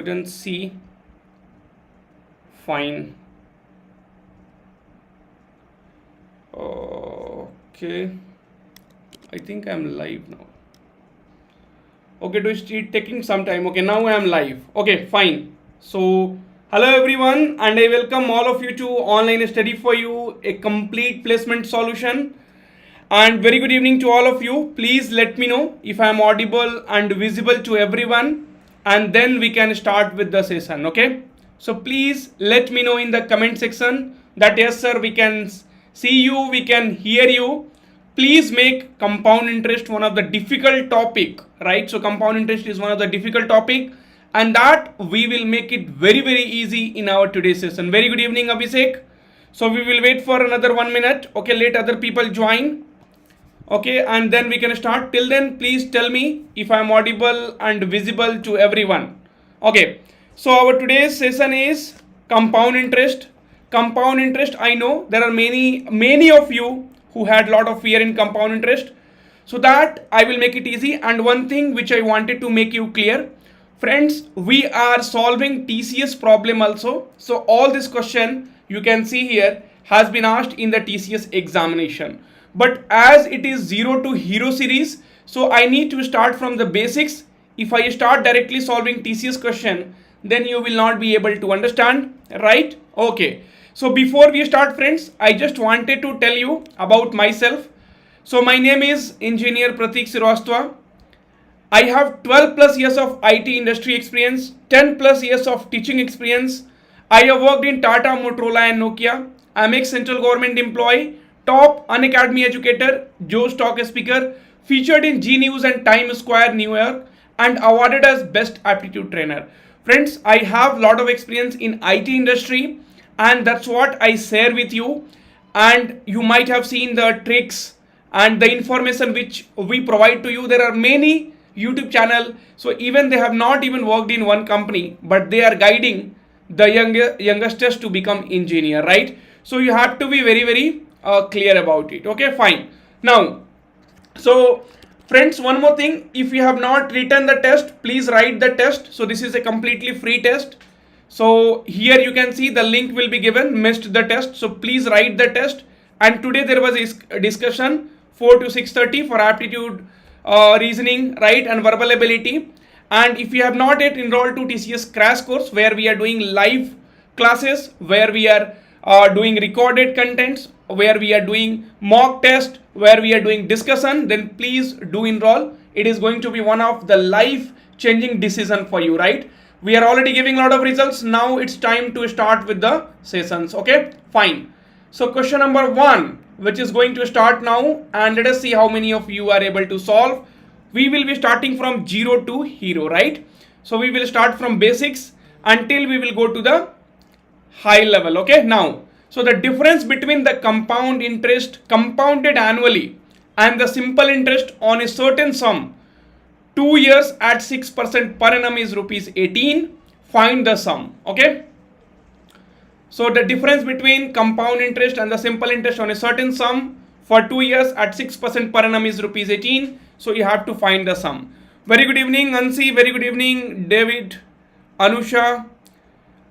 Couldn't see. Fine. Okay. I think I'm live now. Okay, it taking some time. Okay, now I am live. Okay, fine. So, hello everyone, and I welcome all of you to online study for you, a complete placement solution. And very good evening to all of you. Please let me know if I am audible and visible to everyone, and then we can start with the session. Okay. So please let me know in the comment section that yes, sir, we can see you, we can hear you. Please make compound interest one of the difficult topic, right? So compound interest is one of the difficult topic, and that we will make it very easy in our today's session. Very good evening, Abhishek. So we will wait for another 1 minute. Okay, let other people join. Okay, and then we can start. Till then, please tell me if I'm audible and visible to everyone. Okay, so our today's session is compound interest. Compound interest, I know there are many of you who had a lot of fear in compound interest, so that I will make it easy. And one thing which I wanted to make you clear, friends, we are solving TCS problem also. So all this question you can see here has been asked in the TCS examination, but as it is 0 to hero series, so I need to start from the basics. If I start directly solving TCS question, then you will not be able to understand, right? Okay, so before we start, friends, I just wanted to tell you about myself. So my name is engineer Pratik Srivastava. I have 12 plus years of IT industry experience, 10 plus years of teaching experience. I have worked in Tata, Motorola and Nokia. I am ex-central government employee, top Unacademy educator, Joe Stock speaker, featured in G News and Times Square, New York, and awarded as best aptitude trainer. Friends, I have a lot of experience in IT industry, and that's what I share with you. And you might have seen the tricks and the information which we provide to you. There are many YouTube channel, so even they have not even worked in one company, but they are guiding the youngsters to become engineer, right? So you have to be very clear about it. Okay, fine. Now, so friends, one more thing, if you have not written the test, please write the test. So this is a completely free test. So here you can see the link will be given. Missed the test, so please write the test. And today there was a discussion 4 to 6:30 for aptitude, reasoning, right, and verbal ability. And if you have not yet enrolled to TCS crash course, where we are doing live classes, where we are doing recorded contents, where we are doing mock test, where we are doing discussion, then please do enroll. It is going to be one of the life changing decision for you, right? We are already giving a lot of results. Now it's time to start with the sessions. Okay, fine. So question number 1, which is going to start now, and let us see how many of you are able to solve. We will be starting from 0 to hero, right? So we will start from basics until we will go to the high level. Okay, now, so the difference between the compound interest compounded annually and the simple interest on a certain sum 2 years at 6% per annum is rupees 18. Find the sum. Okay, so the difference between compound interest and the simple interest on a certain sum for 2 years at 6% per annum is rupees 18. So you have to find the sum. Very good evening, Ansi. Very good evening, David, Anusha,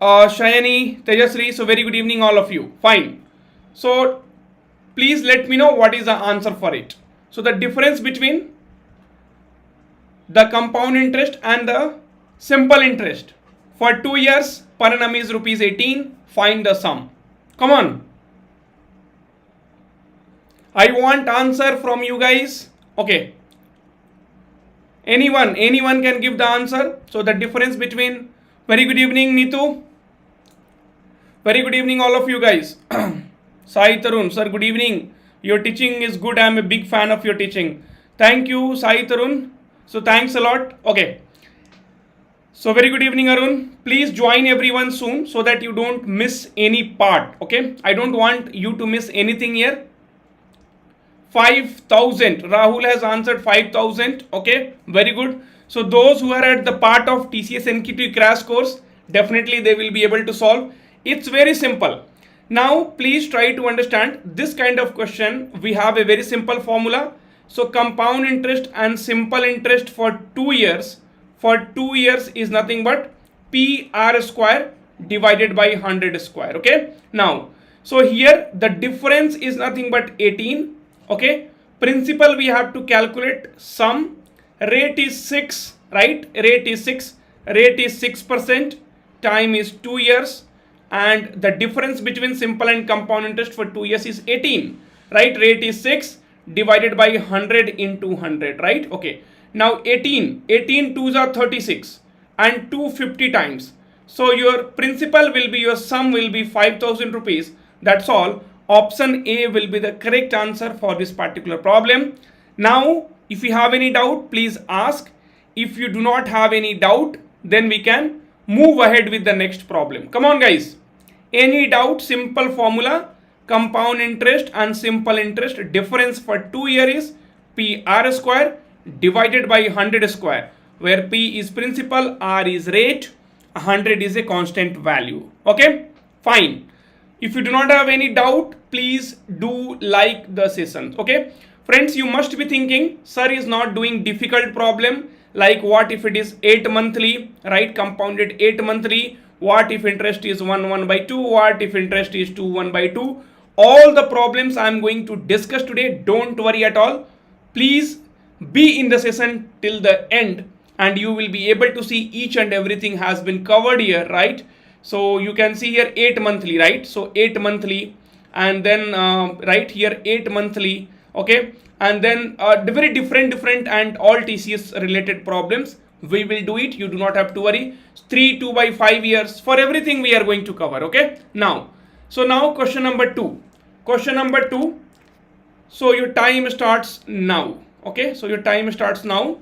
Shayani, Tejasri. So very good evening, all of you. Fine. So please let me know what is the answer for it. So the difference between the compound interest and the simple interest for 2 years per annum is rupees 18. Find the sum. Come on. I want answer from you guys. Okay. Anyone can give the answer. So the difference between, very good evening, Neetu. Very good evening, all of you guys. Sai Tarun, sir, good evening. Your teaching is good. I am a big fan of your teaching. Thank you, Sai Tarun. So thanks a lot. Okay. So very good evening, Arun. Please join everyone soon so that you don't miss any part. Okay. I don't want you to miss anything here. 5,000. Rahul has answered 5,000. Okay. Very good. So those who are at the part of TCS NQT crash course, definitely they will be able to solve. It's very simple. Now please try to understand this kind of question. We have a very simple formula. So compound interest and simple interest for 2 years is nothing but PR square divided by 100 square. Okay, now so here the difference is nothing but 18. Okay, principal we have to calculate sum, rate is 6, right? Rate is 6%, time is 2 years, and the difference between simple and compound interest for 2 years is 18, right? Rate is 6 divided by 100 into 100, right? Okay, now 18 twos are 36 and 250 times. So your principal will be, your sum will be 5,000 rupees. That's all. Option A will be the correct answer for this particular problem. Now, if you have any doubt, please ask. If you do not have any doubt, then we can move ahead with the next problem. Come on, guys. Any doubt? Simple formula. Compound interest and simple interest difference for 2 years is PR square divided by 100 square, where P is principal, R is rate, 100 is a constant value. Okay, fine. If you do not have any doubt, please do like the session. Okay, friends, you must be thinking, sir is not doing difficult problem. Like what if it is 8 monthly, right? Compounded 8 monthly. What if interest is 1 by 2? What if interest is 2 1 by 2? All the problems I am going to discuss today. Don't worry at all. Please be in the session till the end, and you will be able to see each and everything has been covered here, right? So you can see here 8 monthly, right? So 8 monthly, and then right here 8 monthly. Okay, and then very different and all TCS related problems. We will do it. You do not have to worry. 2 by 5 years, for everything we are going to cover. Okay, now question number 2. Question number 2. So your time starts now. Okay, so your time starts now.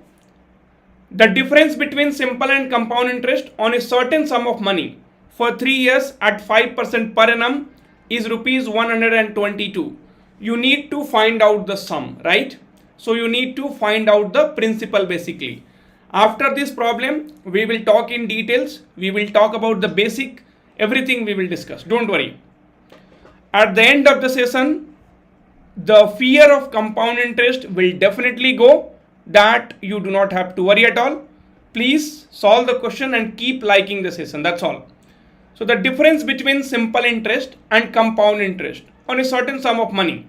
The difference between simple and compound interest on a certain sum of money for 3 years at 5% per annum is rupees 122. You need to find out the sum, right? So you need to find out the principal basically. After this problem, we will talk in details. We will talk about the basic, everything we will discuss. Don't worry. At the end of the session, the fear of compound interest will definitely go. That you do not have to worry at all. Please solve the question and keep liking the session. That's all. So the difference between simple interest and compound interest on a certain sum of money.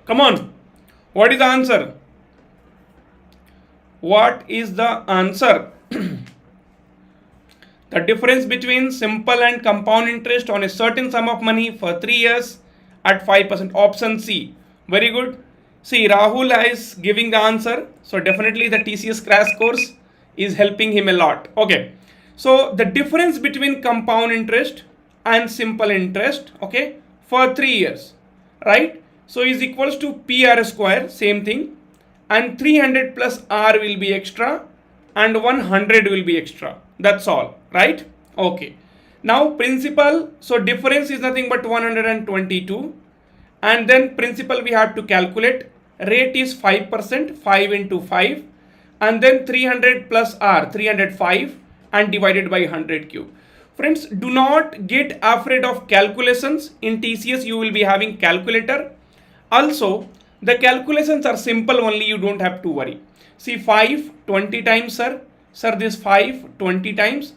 Come on. What is the answer? What is the answer? The difference between simple and compound interest on a certain sum of money for 3 years at 5%. Option C. Very good. See, Rahul is giving the answer. So definitely the TCS crash course is helping him a lot. Okay. So the difference between compound interest and simple interest, okay, for 3 years, right? So is equals to PR square, same thing. And 300 plus R will be extra and 100 will be extra. That's all, right? Okay. Now principal, so difference is nothing but 122. And then principal we have to calculate. Rate is 5%, 5 into 5. And then 300 plus R, 305 and divided by 100 cube. Friends, do not get afraid of calculations. In TCS, you will be having calculator. Also, the calculations are simple only. You don't have to worry. See, 5 20 times, sir. Sir, this 5 20 times.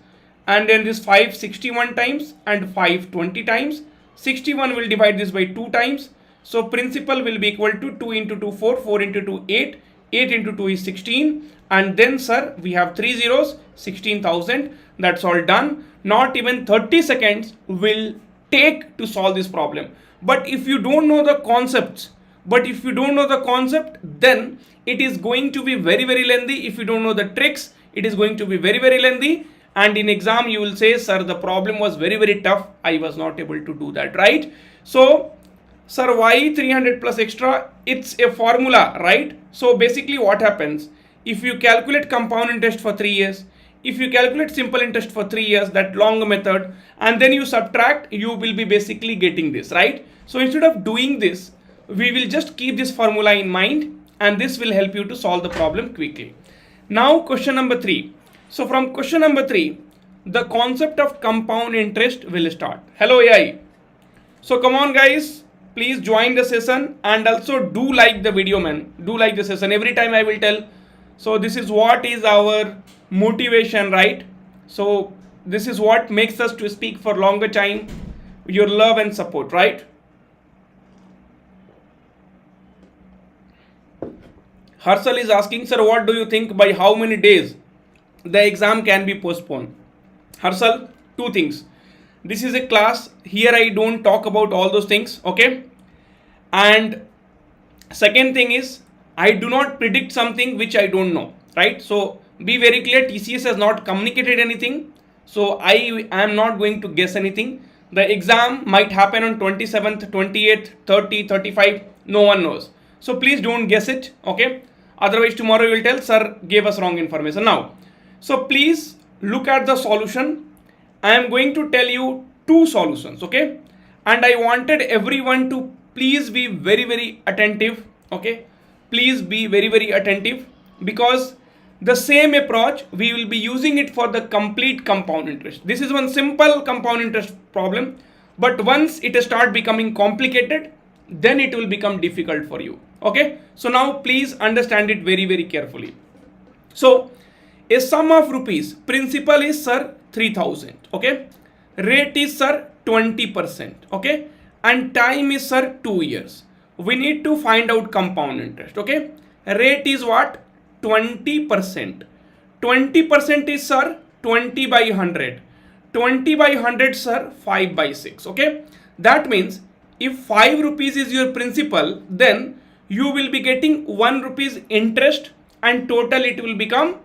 And then this 5 61 times and 5 20 times. 61 will divide this by 2 times. So principal will be equal to 2 into 2 4, 4 into 2 8, 8 into 2 is 16. And then, sir, we have 3 zeros, 16,000. That's all done. Not even 30 seconds will take to solve this problem. But if you don't know the concepts, then it is going to be very, very lengthy. If you don't know the tricks, it is going to be very, very lengthy. And in exam, you will say, sir, the problem was very, very tough. I was not able to do that, right? So, sir, why 300 plus extra? It's a formula, right? So basically what happens, if you calculate compound interest for 3 years, if you calculate simple interest for 3 years, that long method, and then you subtract, you will be basically getting this, right? So instead of doing this, we will just keep this formula in mind, and this will help you to solve the problem quickly. Now question number 3. So from question number 3, the concept of compound interest will start. Hello AI. So come on guys, please join the session and also do like the video, man. Do like the session. Every time I will tell. So this is what is our motivation, right? So this is what makes us to speak for longer time. Your love and support, right? Harshal is asking, sir, what do you think by how many days the exam can be postponed? Harshal, two things. This is a class. Here I don't talk about all those things, okay? And second thing is, I do not predict something which I don't know, right? So be very clear, TCS has not communicated anything. So I am not going to guess anything. The exam might happen on 27th, 28th, 30, 35. No one knows. So please don't guess it, okay? Otherwise tomorrow you will tell, sir gave us wrong information. Now, so please look at the solution. I am going to tell you two solutions, okay? And I wanted everyone to please be very, very attentive, okay? Please be very, very attentive, because the same approach we will be using it for the complete compound interest. This is one simple compound interest problem, but once it start becoming complicated, then it will become difficult for you, okay? So now please understand it very, very carefully. So a sum of rupees, principal is sir 3000, okay? Rate is sir 20%, okay? And time is sir 2 years. We need to find out compound interest, okay? Rate is what? 20%. 20% is sir 20 by 100. 20 by 100 sir 5 by 6, okay? That means if 5 rupees is your principal, then you will be getting 1 rupees interest, and total it will become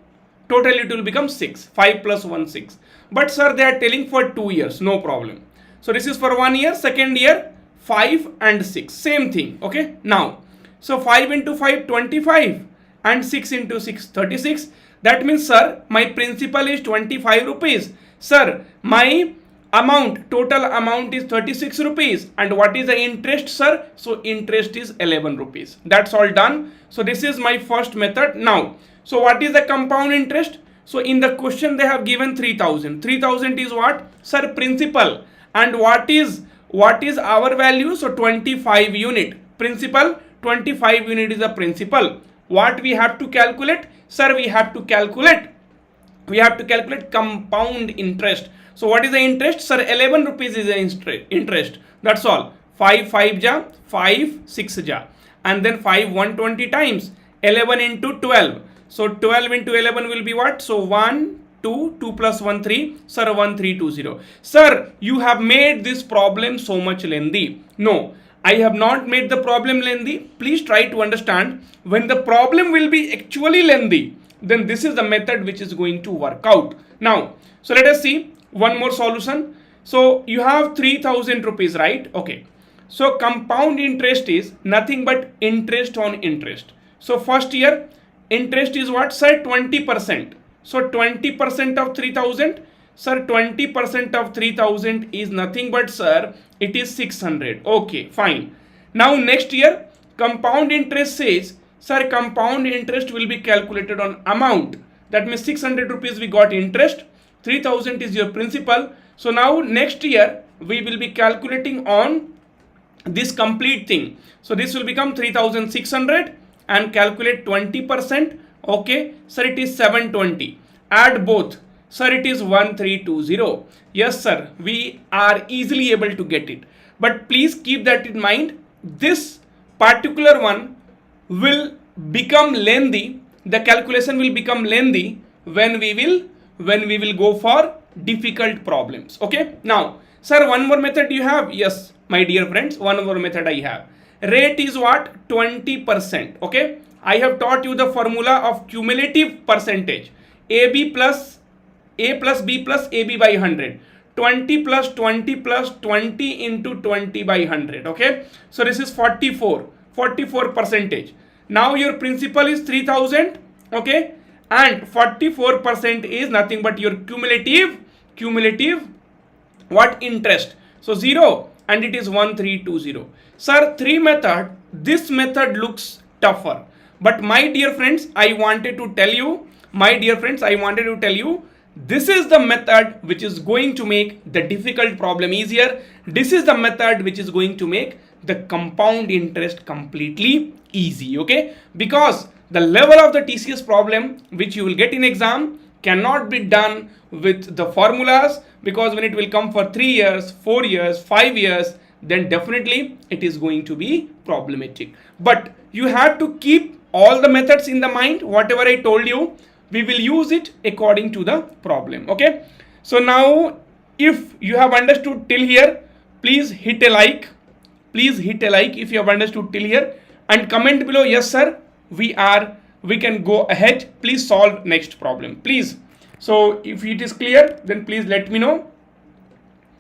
6. 5 plus 1 6. But sir, they are telling for 2 years, no problem. So this is for 1 year, second year 5 and 6, same thing, okay? Now, so 5 into 5 25 and 6 into 6 36. That means sir, my principal is 25 rupees. Sir, my amount, total amount is 36 rupees. And what is the interest, sir? So interest is 11 rupees. That's all done. So this is my first method. Now, so what is the compound interest? So in the question they have given 3000. 3000 is what? Sir, principal. And what is our value? So 25 unit. Principal, 25 unit is the principal. What we have to calculate? Sir, we have to calculate compound interest. So what is the interest? Sir, 11 rupees is the interest. That's all. 5 5 ja, 5 6 ja. And then 5 120 times 11 into 12. So 12 into 11 will be what? So 1 2 2 plus 1 3. Sir, 1320. Sir, you have made this problem so much lengthy. No, I have not made the problem lengthy. Please try to understand, when the problem will be actually lengthy, then this is the method which is going to work out. Now, so let us see one more solution. So you have 3000 rupees, right? Okay. So compound interest is nothing but interest on interest. So first year interest is what, sir? 20%. So 20% of 3000. Sir, 20% of 3000 is nothing but, sir, it is 600. Okay, fine. Now next year compound interest says, sir, compound interest will be calculated on amount. That means 600 rupees we got interest, 3000 is your principal. So now next year we will be calculating on this complete thing. So this will become 3600 and calculate 20%. Okay, sir, it is 720. Add both. Sir, it is 1320. Yes, sir, we are easily able to get it. But please keep that in mind. This particular one will become lengthy. The calculation will become lengthy when we will go for difficult problems. Okay. Now, sir, one more method you have. Yes, my dear friends, one more method I have. Rate is what? 20%. Okay. I have taught you the formula of cumulative percentage. AB plus A plus B plus AB by 100. 20 plus 20 plus 20 into 20 by 100. Okay. So this is 44 percentage. Now your principal is 3000. Okay. And 44% is nothing but your cumulative what? Interest. So 0 and it is 1320. Sir, 3 method. This method looks tougher. But my dear friends, I wanted to tell you, this is the method which is going to make the difficult problem easier. This is the method which is going to make the compound interest completely easy. Okay. Because the level of the TCS problem which you will get in exam cannot be done with the formulas, because when it will come for 3 years, 4 years, 5 years, then definitely it is going to be problematic. But you have to keep all the methods in the mind. Whatever I told you, we will use it according to the problem. Okay, so now if you have understood till here, please hit a like. Please hit a like if you have understood till here, and comment below, yes sir, we can go ahead. Please solve next problem, please. So if it is clear, then please let me know.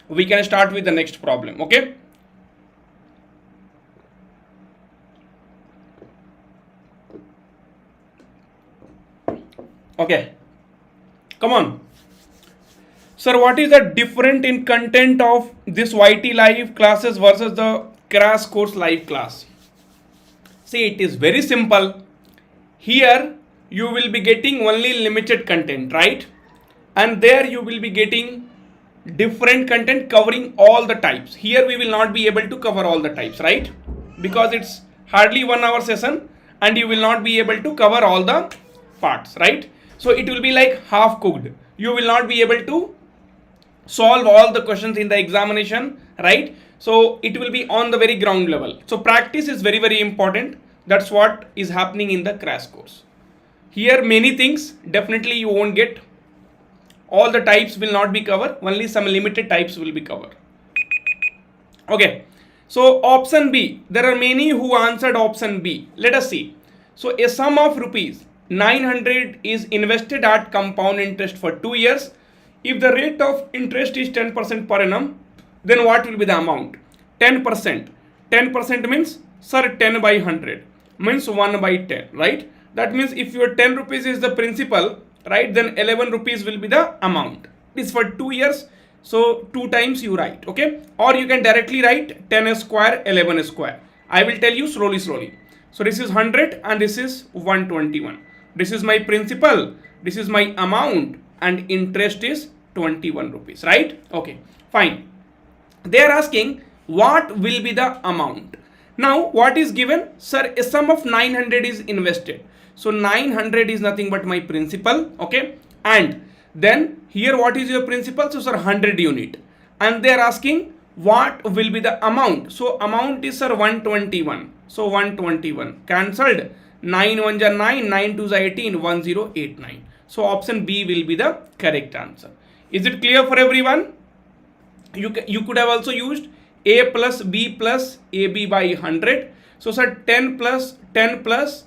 We can start with the next problem. Okay, okay, come on. Sir, what is the difference in content of this YT live classes versus the crash course live class? See, it is very simple. Here you will be getting only limited content, right? And there you will be getting different content covering all the types. Here we will not be able to cover all the types, right? Because it's hardly 1 hour session and you will not be able to cover all the parts, right? So it will be like half cooked. You will not be able to solve all the questions in the examination, right? So it will be on the very ground level. So practice is very, very important. That's what is happening in the crash course. Here many things definitely you won't get. All the types will not be covered. Only some limited types will be covered. Okay. So option B. There are many who answered option B. Let us see. So a sum of rupees 900 is invested at compound interest for 2 years. If the rate of interest is 10% per annum, then what will be the amount? 10%. 10% means, sir, 10 by 100 means 1 by 10, right? That means if your 10 rupees is the principal, right, then 11 rupees will be the amount. It is for 2 years, so 2 times you write, okay? Or you can directly write 10 square, 11 square. I will tell you slowly. So this is 100 and this is 121. This is my principal, this is my amount, and interest is 21 rupees, right? Okay, fine. They are asking what will be the amount. Now what is given? Sir, a sum of 900 is invested. So 900 is nothing but my principal, okay? And then here what is your principal? So sir, 100 unit. And they are asking what will be the amount. So amount is, sir, 121. So 121 cancelled. 9 1 are 9, 9 2 are 18, 1089. So option B will be the correct answer. Is it clear for everyone? You could have also used A plus B plus AB by 100. So sir, 10 plus 10 plus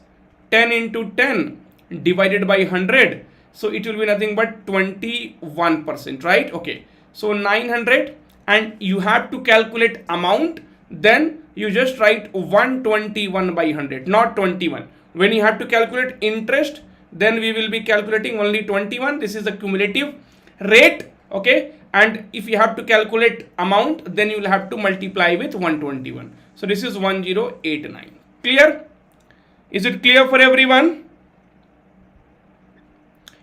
10 into 10 divided by 100. So it will be nothing but 21%, right? Okay. So 900, and you have to calculate amount. Then you just write 121 by 100, not 21. When you have to calculate interest, then we will be calculating only 21. This is the cumulative rate, okay? And if you have to calculate amount, then you will have to multiply with 121. So this is 1089. Clear? Is it clear for everyone?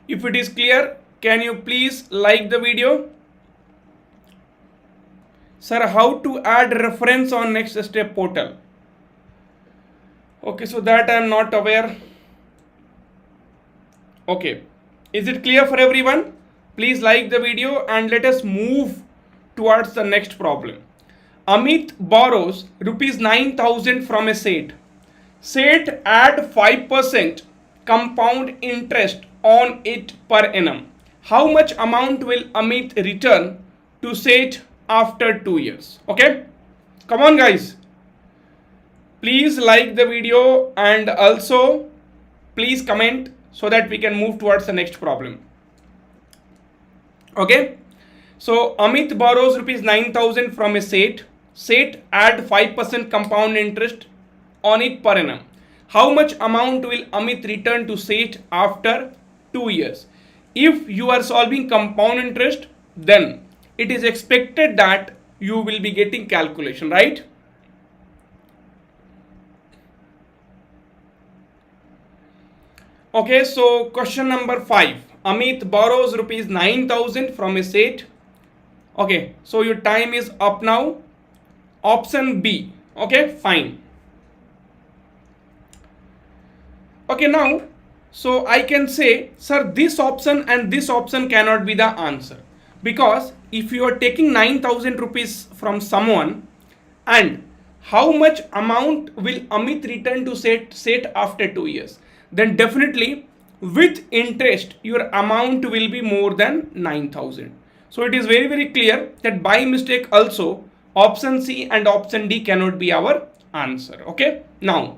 If it is clear, can you please like the video? Sir, how to add reference on next step portal? Okay, so that I am not aware. Okay, is it clear for everyone? Please like the video and let us move towards the next problem. Amit borrows rupees 9,000 from a Seth. Seth add 5% compound interest on it per annum. How much amount will Amit return to Seth after 2 years? Okay, come on guys. Please like the video and also please comment so that we can move towards the next problem. Okay, so Amit borrows rupees 9,000 from a Seth. Seth add 5% compound interest on it per annum. How much amount will Amit return to Seth after 2 years? If you are solving compound interest, then it is expected that you will be getting calculation, right? Okay, so question number 5. Amit borrows rupees 9,000 from a Seth. Okay, so your time is up now. Option B. Okay, fine. Okay, now So I can say, sir, this option and this option cannot be the answer, because if you are taking 9,000 rupees from someone, and how much amount will Amit return to set after 2 years, then definitely with interest your amount will be more than 9,000. So it is very clear that by mistake also option C and option D cannot be our answer. Okay, now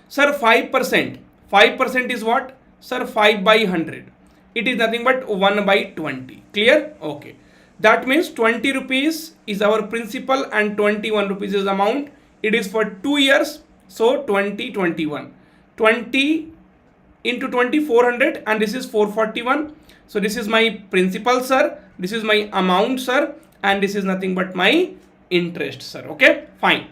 sir, 5%. 5% is what? Sir, 5 by 100. It is nothing but 1 by 20. Clear? Okay. That means 20 rupees is our principal and 21 rupees is amount. It is for 2 years. So 20, 21. 20 into 20, 400, and this is 441. So this is my principal, sir. This is my amount, sir. And this is nothing but my interest, sir. Okay, fine.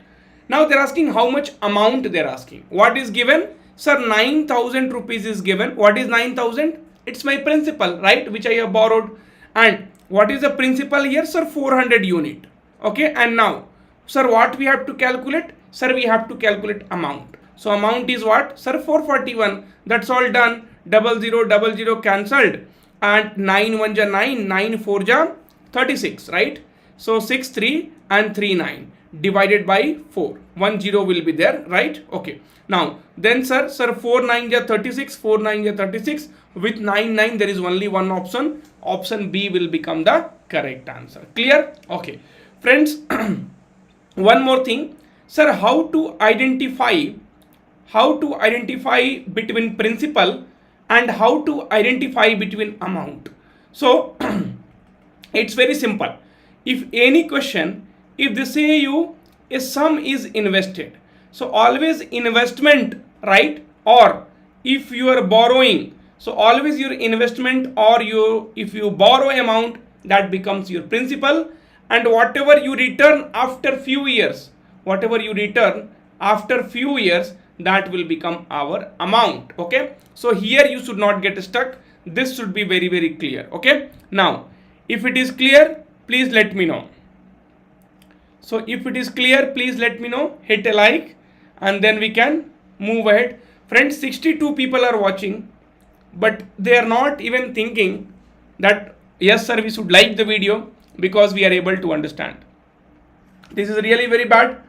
Now they're asking how much amount they're asking. What is given? Sir, 9,000 rupees is given. What is 9,000? It's my principal, right? Which I have borrowed. And what is the principal here? Sir, 400 unit. Okay, and now, sir, what we have to calculate? Sir, we have to calculate amount. So amount is what? Sir, 441. That's all done. 0000 cancelled. And 9 1 ja 9, 9 4 ja 36, right? So 6 3 and 3 9 divided by 4. 1 0 will be there, right? Okay. Now, then sir, 4 9 ja 36, 4 9 ja 36. With 9 9 there is only one option. Option B will become the correct answer. Clear? Okay. Friends, one more thing. Sir, how to identify between principal and how to identify between amount? So it's very simple. If any question, if they say you a sum is invested, so always investment, right? Or if you are borrowing, so always your investment, or if you borrow amount, that becomes your principal, and whatever you return after few years, that will become our amount. Okay, so here you should not get stuck. This should be very clear. Okay, now if it is clear, please let me know. So if it is clear, please let me know. Hit a like and then we can move ahead. Friends, 62 people are watching, but they are not even thinking that yes sir, we should like the video because we are able to understand. This is really very bad.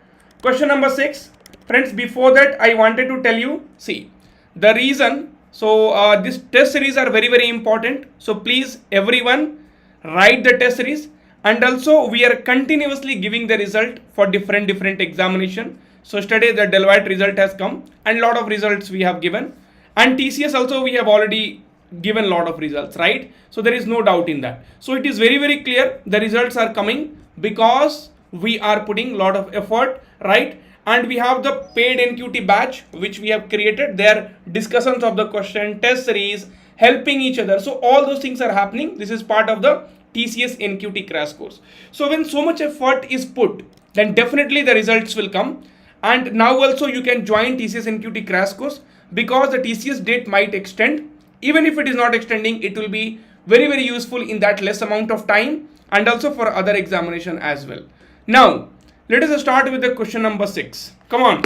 Question number 6. Friends, before that I wanted to tell you, see the reason. So this test series are very important. So please everyone write the test series, and also we are continuously giving the result for different examination. So yesterday the Deloitte result has come and lot of results we have given, and TCS also we have already given lot of results, right? So there is no doubt in that. So it is very clear the results are coming because we are putting lot of effort, right? And we have the paid NQT batch which we have created. There discussions of the question, test series, helping each other. So all those things are happening. This is part of the TCS NQT crash course. So when so much effort is put, then definitely the results will come. And now also you can join TCS NQT crash course, because the TCS date might extend. Even if it is not extending, it will be very useful in that less amount of time, and also for other examination as well. Now let us start with the question number 6. Come on.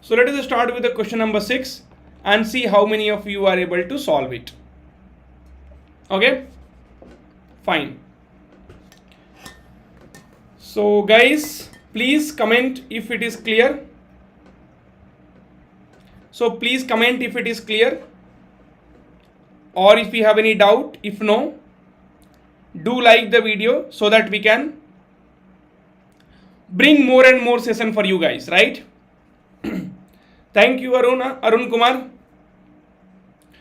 So let us start with the question number 6 and see how many of you are able to solve it. Okay, fine. So guys, please comment if it is clear. So please comment if it is clear, or if you have any doubt. If no, do like the video so that we can bring more and more session for you guys, right? Thank you, Arun Kumar.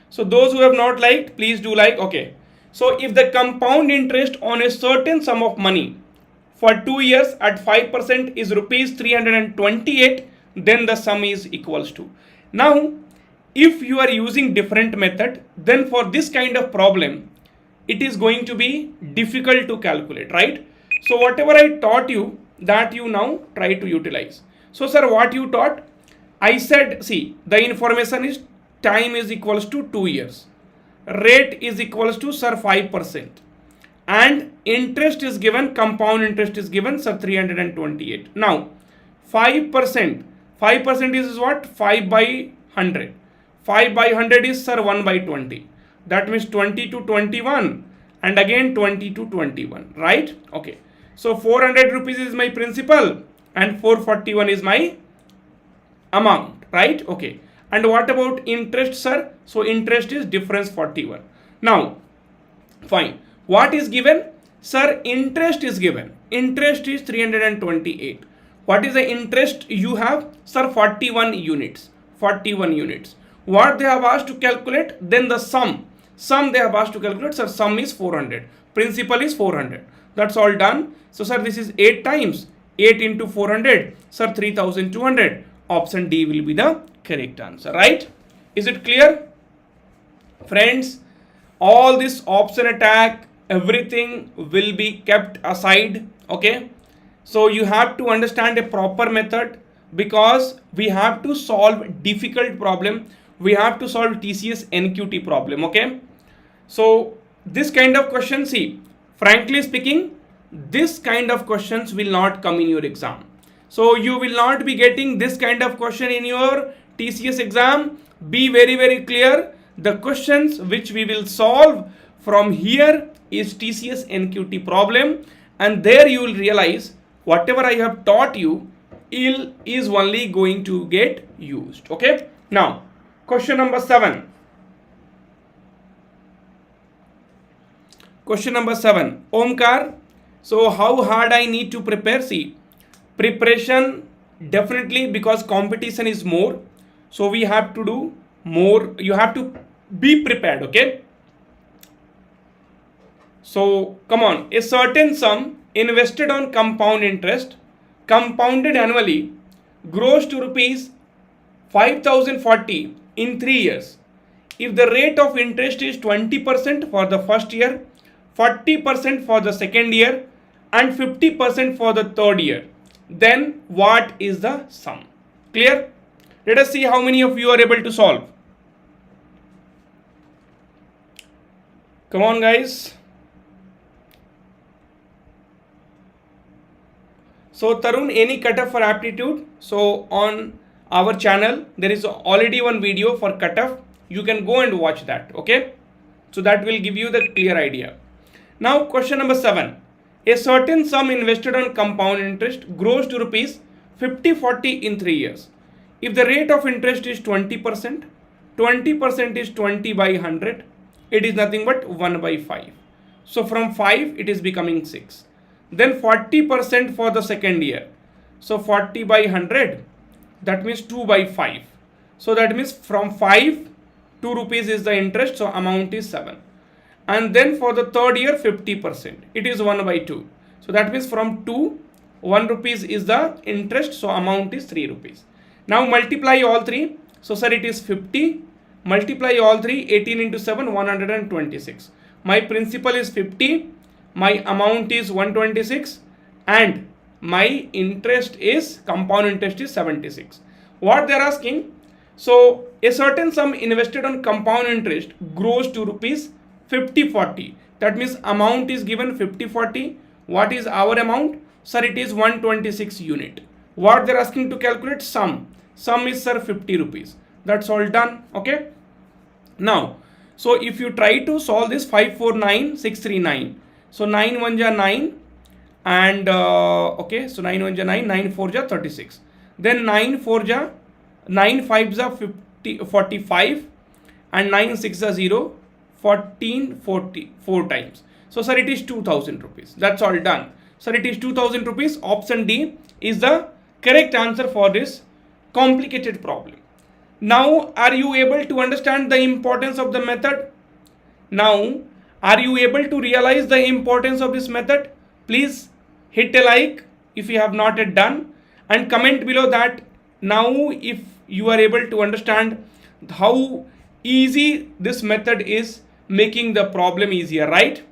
So those who have not liked, please do like. Okay, so if the compound interest on a certain sum of money for 2 years at 5% is rupees 328, then the sum is equals to. Now if you are using different method, then for this kind of problem it is going to be difficult to calculate, right? So whatever I taught you, that you now try to utilize. So sir, what you taught? I said, see, the information is time is equals to 2 years, rate is equals to sir 5%, and interest is given, compound interest is given, sir 328. Now 5% is what? 5 by 100. 5 by 100 is, sir, 1 by 20. That means 20 to 21 and again 20 to 21, right? Okay. So 400 rupees is my principal and 441 is my amount, right? Okay. And what about interest, sir? So interest is difference 41. Now, fine. What is given? Sir, interest is given. Interest is 328. What is the interest you have? Sir, 41 units. 41 units. What they have asked to calculate? Then the sum. Sum they have asked to calculate. Sir, sum is 400. Principal is 400. That's all done. So, sir, this is 8 times. 8 into 400. Sir, 3200. Option D will be the correct answer, right? Is it clear? Friends, all this option attack, everything will be kept aside, okay? So you have to understand a proper method because we have to solve difficult problem. We have to solve TCS NQT problem, okay? So this kind of question, see, frankly speaking, this kind of questions will not come in your exam. So you will not be getting this kind of question in your TCS exam. Be very, very clear. The questions which we will solve from here is TCS NQT problem, and there you will realize whatever I have taught you is only going to get used. Okay. Now, question number 7. Question number 7. Omkar. So how hard I need to prepare? See, preparation definitely, because competition is more. So we have to do more. You have to be prepared. Okay. So come on, a certain sum invested on compound interest compounded annually grows to rupees 5040 in 3 years. If the rate of interest is 20% for the first year, 40% for the second year and 50% for the third year, then what is the sum? Clear? Let us see how many of you are able to solve. Come on, guys. So Tarun, any cutoff for aptitude? So on our channel, there is already one video for cutoff. You can go and watch that. Okay. So that will give you the clear idea. Now question number 7. A certain sum invested on compound interest grows to rupees 5040 in 3 years. If the rate of interest is 20%, 20% is 20 by 100. It is nothing but 1 by 5. So from 5 it is becoming 6. Then 40% for the second year. So 40 by 100, that means 2 by 5. So that means from 5, 2 rupees is the interest, so amount is 7. And then for the third year, 50%, it is 1 by 2. So that means from 2, 1 rupees is the interest, so amount is 3 rupees. Now multiply all 3. So sir, it is 50. Multiply all 3, 18 into 7, 126. My principal is 50. My amount is 126 and my interest is, compound interest is 76. What they are asking? So a certain sum invested on compound interest grows to rupees 5040. That means amount is given 5040. What is our amount? Sir, it is 126 unit. What they are asking to calculate? Sum. Sum is, sir, 50 rupees. That's all done. Okay. Now, so if you try to solve this 549639. So 9 1 ja 9 and okay, so 9 1 ja 9, 9 4 ja 36. Then 9 4 ja 9 5 ja 45 and 9 6 ja 0, 1444 times. So sir, it is 2000 rupees. That's all done. Sir, it is 2000 rupees. Option D is the correct answer for this complicated problem. Now, are you able to understand the importance of the method? Now, are you able to realize the importance of this method? Please hit a like if you have not yet done and comment below that now if you are able to understand how easy this method is, making the problem easier, right?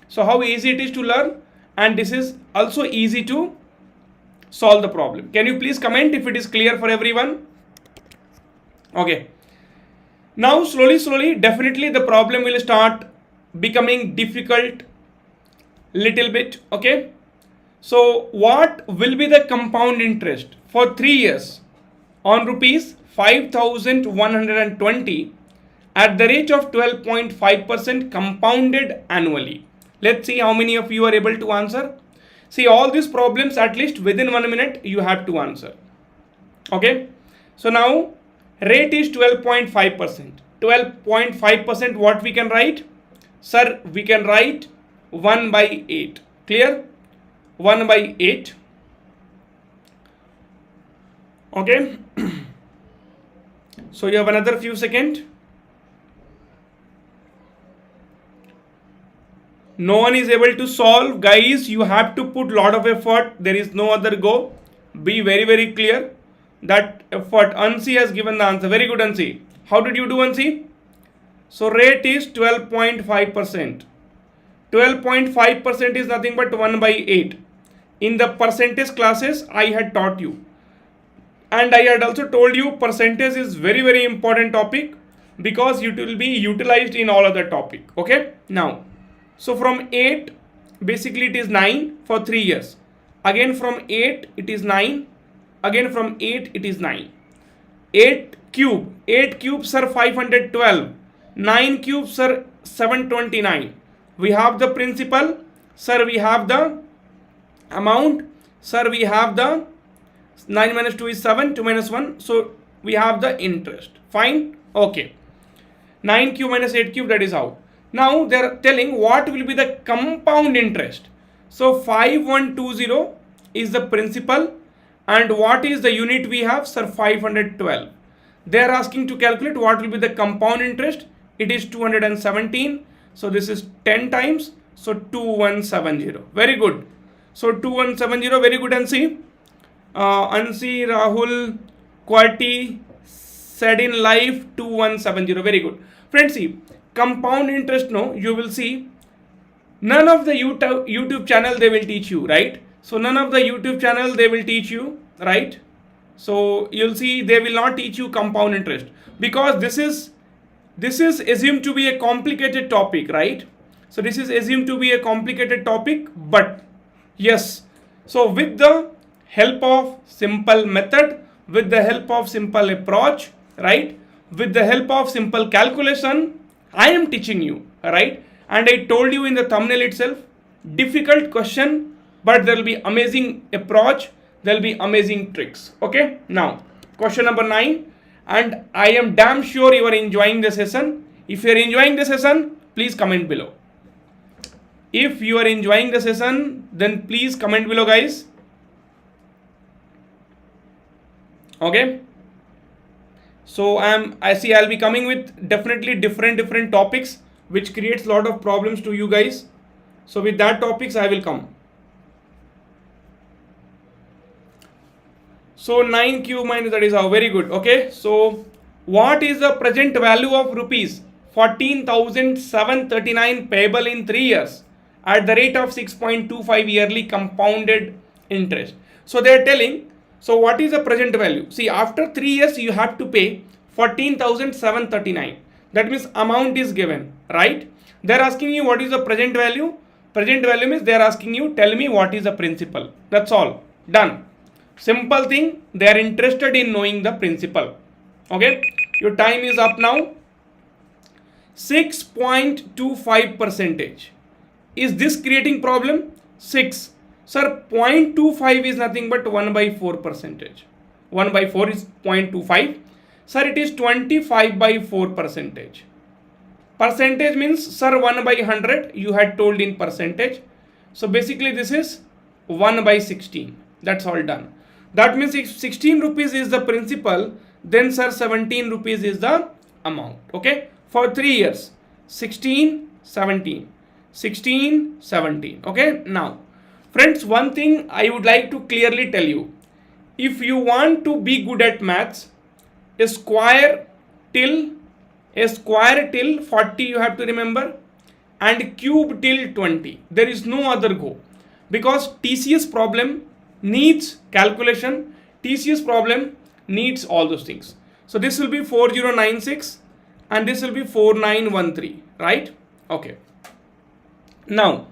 So how easy it is to learn, and this is also easy to solve the problem. Can you please comment if it is clear for everyone? Okay. Now slowly, definitely the problem will start becoming difficult little bit. Okay. So what will be the compound interest for 3 years on rupees 5,120 at the rate of 12.5% compounded annually. Let's see how many of you are able to answer. See, all these problems at least within 1 minute you have to answer. Okay. So now rate is 12.5%. 12.5%, what we can write? Sir, we can write 1 by 8. Clear? 1 by 8. Okay. So you have another few seconds. No one is able to solve. Guys, you have to put lot of effort. There is no other go. Be very, very clear that effort. Ansi has given the answer. Very good, Ansi. How did you do, Ansi? So rate is 12.5%. 12.5% is nothing but 1 by 8. In the percentage classes, I had taught you. And I had also told you percentage is very, very important topic because it will be utilized in all other topic. Okay. Now, so from 8, basically it is 9 for 3 years. Again from 8, it is 9. Again from 8, it is 9. 8 cube. 8 cubes are 512. 9 cubes are 729. We have the principal. Sir, we have the amount. Sir, we have the 9 minus 2 is 7. 2 minus 1. So we have the interest. Fine. Okay. 9 cube minus 8 cube, that is how. Now they are telling what will be the compound interest. So 5120 is the principal, and what is the unit we have? Sir, 512. They are asking to calculate what will be the compound interest. It is 217. So this is 10 times. So 2170. Very good. So 2170. Very good, Ansi. Ansi, Rahul, Quati said in live 2170. Very good. Friends, see, compound interest, no, you will see none of the YouTube channel they will teach you, right? So none of the YouTube channel they will teach you, right? So you'll see they will not teach you compound interest because this is assumed to be a complicated topic, right? So this is assumed to be a complicated topic, but yes. So with the help of simple method, with the help of simple approach, right? With the help of simple calculation, I am teaching you, right? And I told you in the thumbnail itself, difficult question, but there will be amazing approach, there will be amazing tricks. Okay, now question number 9, and I am damn sure you are enjoying the session. If you are enjoying the session, please comment below. If you are enjoying the session, then please comment below, guys. Okay. So I'll be coming with definitely different topics which creates a lot of problems to you guys. So with that topics I will come. So 9 cube minus, that is how. Very good. Okay. So what is the present value of rupees 14,739 payable in 3 years at the rate of 6.25 yearly compounded interest? So they are telling, so what is the present value? See, after 3 years you have to pay 14,739. That means amount is given, right? They are asking you what is the present value. Present value means they are asking you, tell me what is the principal. That's all. Done. Simple thing. They are interested in knowing the principal. Okay. Your time is up now. 6.25%. Is this creating problem? 6. Sir, 0.25 is nothing but 1 by 4 percentage. 1 by 4 is 0.25. Sir, it is 25 by 4 percentage. Percentage means, sir, 1 by 100 you had told in percentage. So basically this is 1 by 16. That's all done. That means if 16 rupees is the principal, then sir 17 rupees is the amount. Okay. For 3 years. 16, 17. 16, 17. Okay. Now, friends, one thing I would like to clearly tell you. If you want to be good at maths, a square till 40 you have to remember, and cube till 20. There is no other go, because TCS problem needs calculation. TCS problem needs all those things. So this will be 4096 and this will be 4913, right? Okay. Now,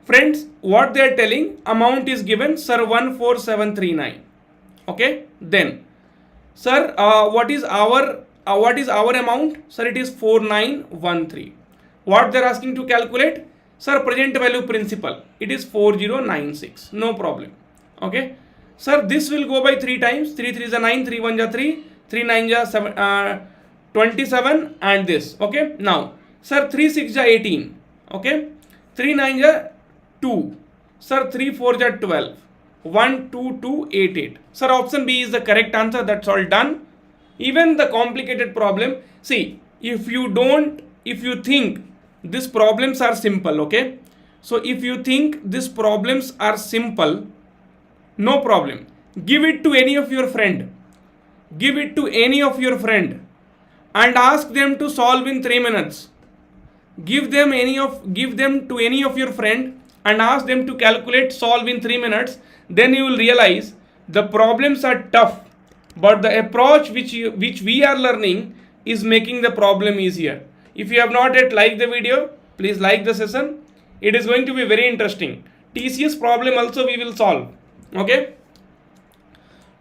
friends, what they are telling, amount is given, sir, 14739. Okay. Then Sir, what is our amount? Sir, it is 4913. What they're asking to calculate? Sir, present value principal. It is 4096. No problem. Okay. Sir, this will go by 3 times. 3 3 is a 9, 3 1 is 3, 3 9 is 7, 27, and this. Okay. Now, sir, 3 6 is 18. Okay. 3 9 is 2. Sir, 3 4 is 12. 12288. Sir, option B is the correct answer. That's all done. Even the complicated problem, see, if you think these problems are simple, okay, so if you think these problems are simple, no problem, give it to any of your friend, and ask them to solve in 3 minutes. Give them to any of your friend and ask them to calculate, solve in 3 minutes. Then you will realize the problems are tough, but the approach which we are learning is making the problem easier. If you have not yet liked the video, please like the session. It is going to be very interesting. TCS problem also we will solve. Okay.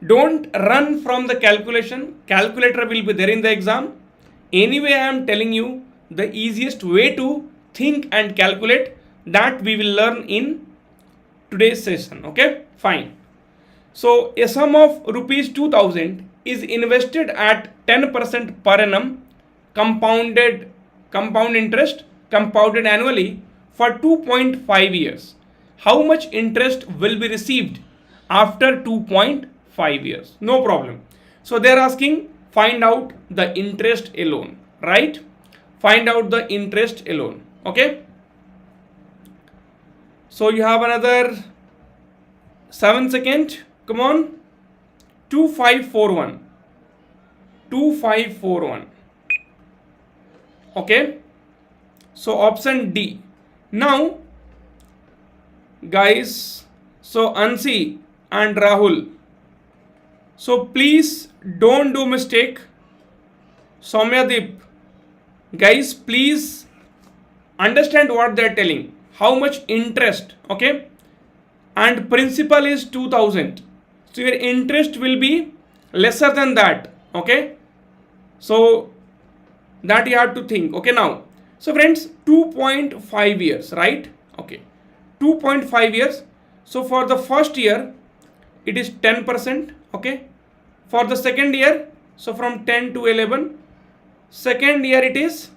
Don't run from the calculation. Calculator will be there in the exam. Anyway, I am telling you the easiest way to think and calculate, that we will learn in today's session. Okay, fine. So a sum of rupees 2000 is invested at 10% per annum compound interest compounded annually for 2.5 years. How much interest will be received after 2.5 years? No problem. So they are asking, find out the interest alone, right? Find out the interest alone. Okay. So you have another 7 seconds. Come on. 2541. 2541. Okay. So option D. Now, guys, so Ansi and Rahul, so please don't do mistake. Soumyadeep, guys, please understand what they are telling. How much interest, okay, and principal is 2000, so your interest will be lesser than that. Okay, so that you have to think. Okay, now, so friends, 2.5 years, right? Okay, 2.5 years. So for the first year it is 10%. Okay, for the second year, so from 10 to 11, second year it is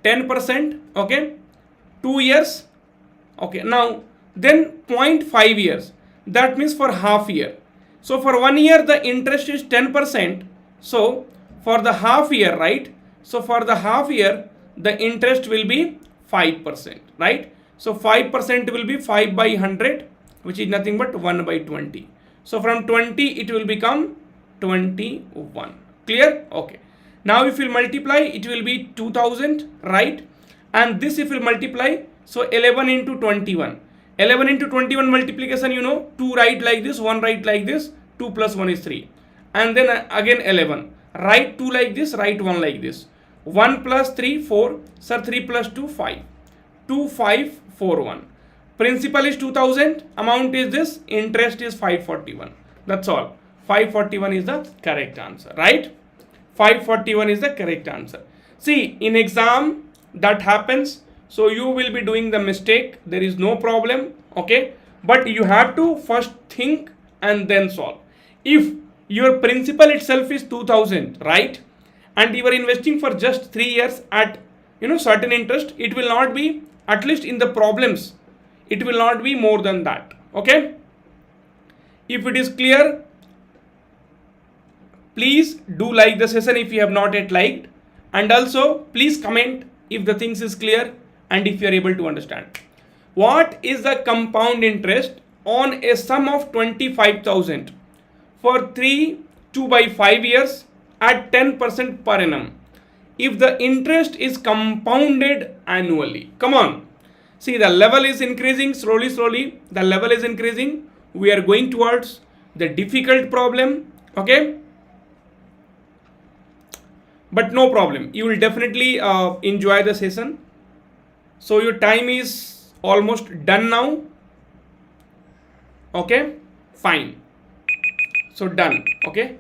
10%. Okay, 2 years. Okay, now then 0.5 years, that means for half year. So for 1 year the interest is 10%. So for the half year, right? So for the half year the interest will be 5%, right? So 5% will be 5 by 100, which is nothing but 1 by 20. So from 20 it will become 21. Clear? Okay. Now if you multiply, it will be 2000, right? And this if you multiply, so 11 into 21. 11 into 21 multiplication, you know, 2 write like this, 1 write like this, 2 plus 1 is 3. And then again 11. Write 2 like this, write 1 like this. 1 plus 3, 4. Sir, 3 plus 2, 5. 2541. Principal is 2000. Amount is this. Interest is 541. That's all. 541 is the correct answer, right? 541 is the correct answer. See, in exam that happens. So you will be doing the mistake. There is no problem. Okay. But you have to first think and then solve. If your principal itself is 2000, right? And you are investing for just 3 years at, you know, certain interest, it will not be, at least in the problems, it will not be more than that. Okay. If it is clear, please do like the session if you have not yet liked, and also please comment if the things is clear and if you are able to understand. What is the compound interest on a sum of 25,000 for 2 by 5 years at 10% per annum if the interest is compounded annually? Come on. See, the level is increasing slowly. The level is increasing. We are going towards the difficult problem. Okay. But no problem. You will definitely enjoy the session. So your time is almost done now. Okay. Fine. So done. Okay.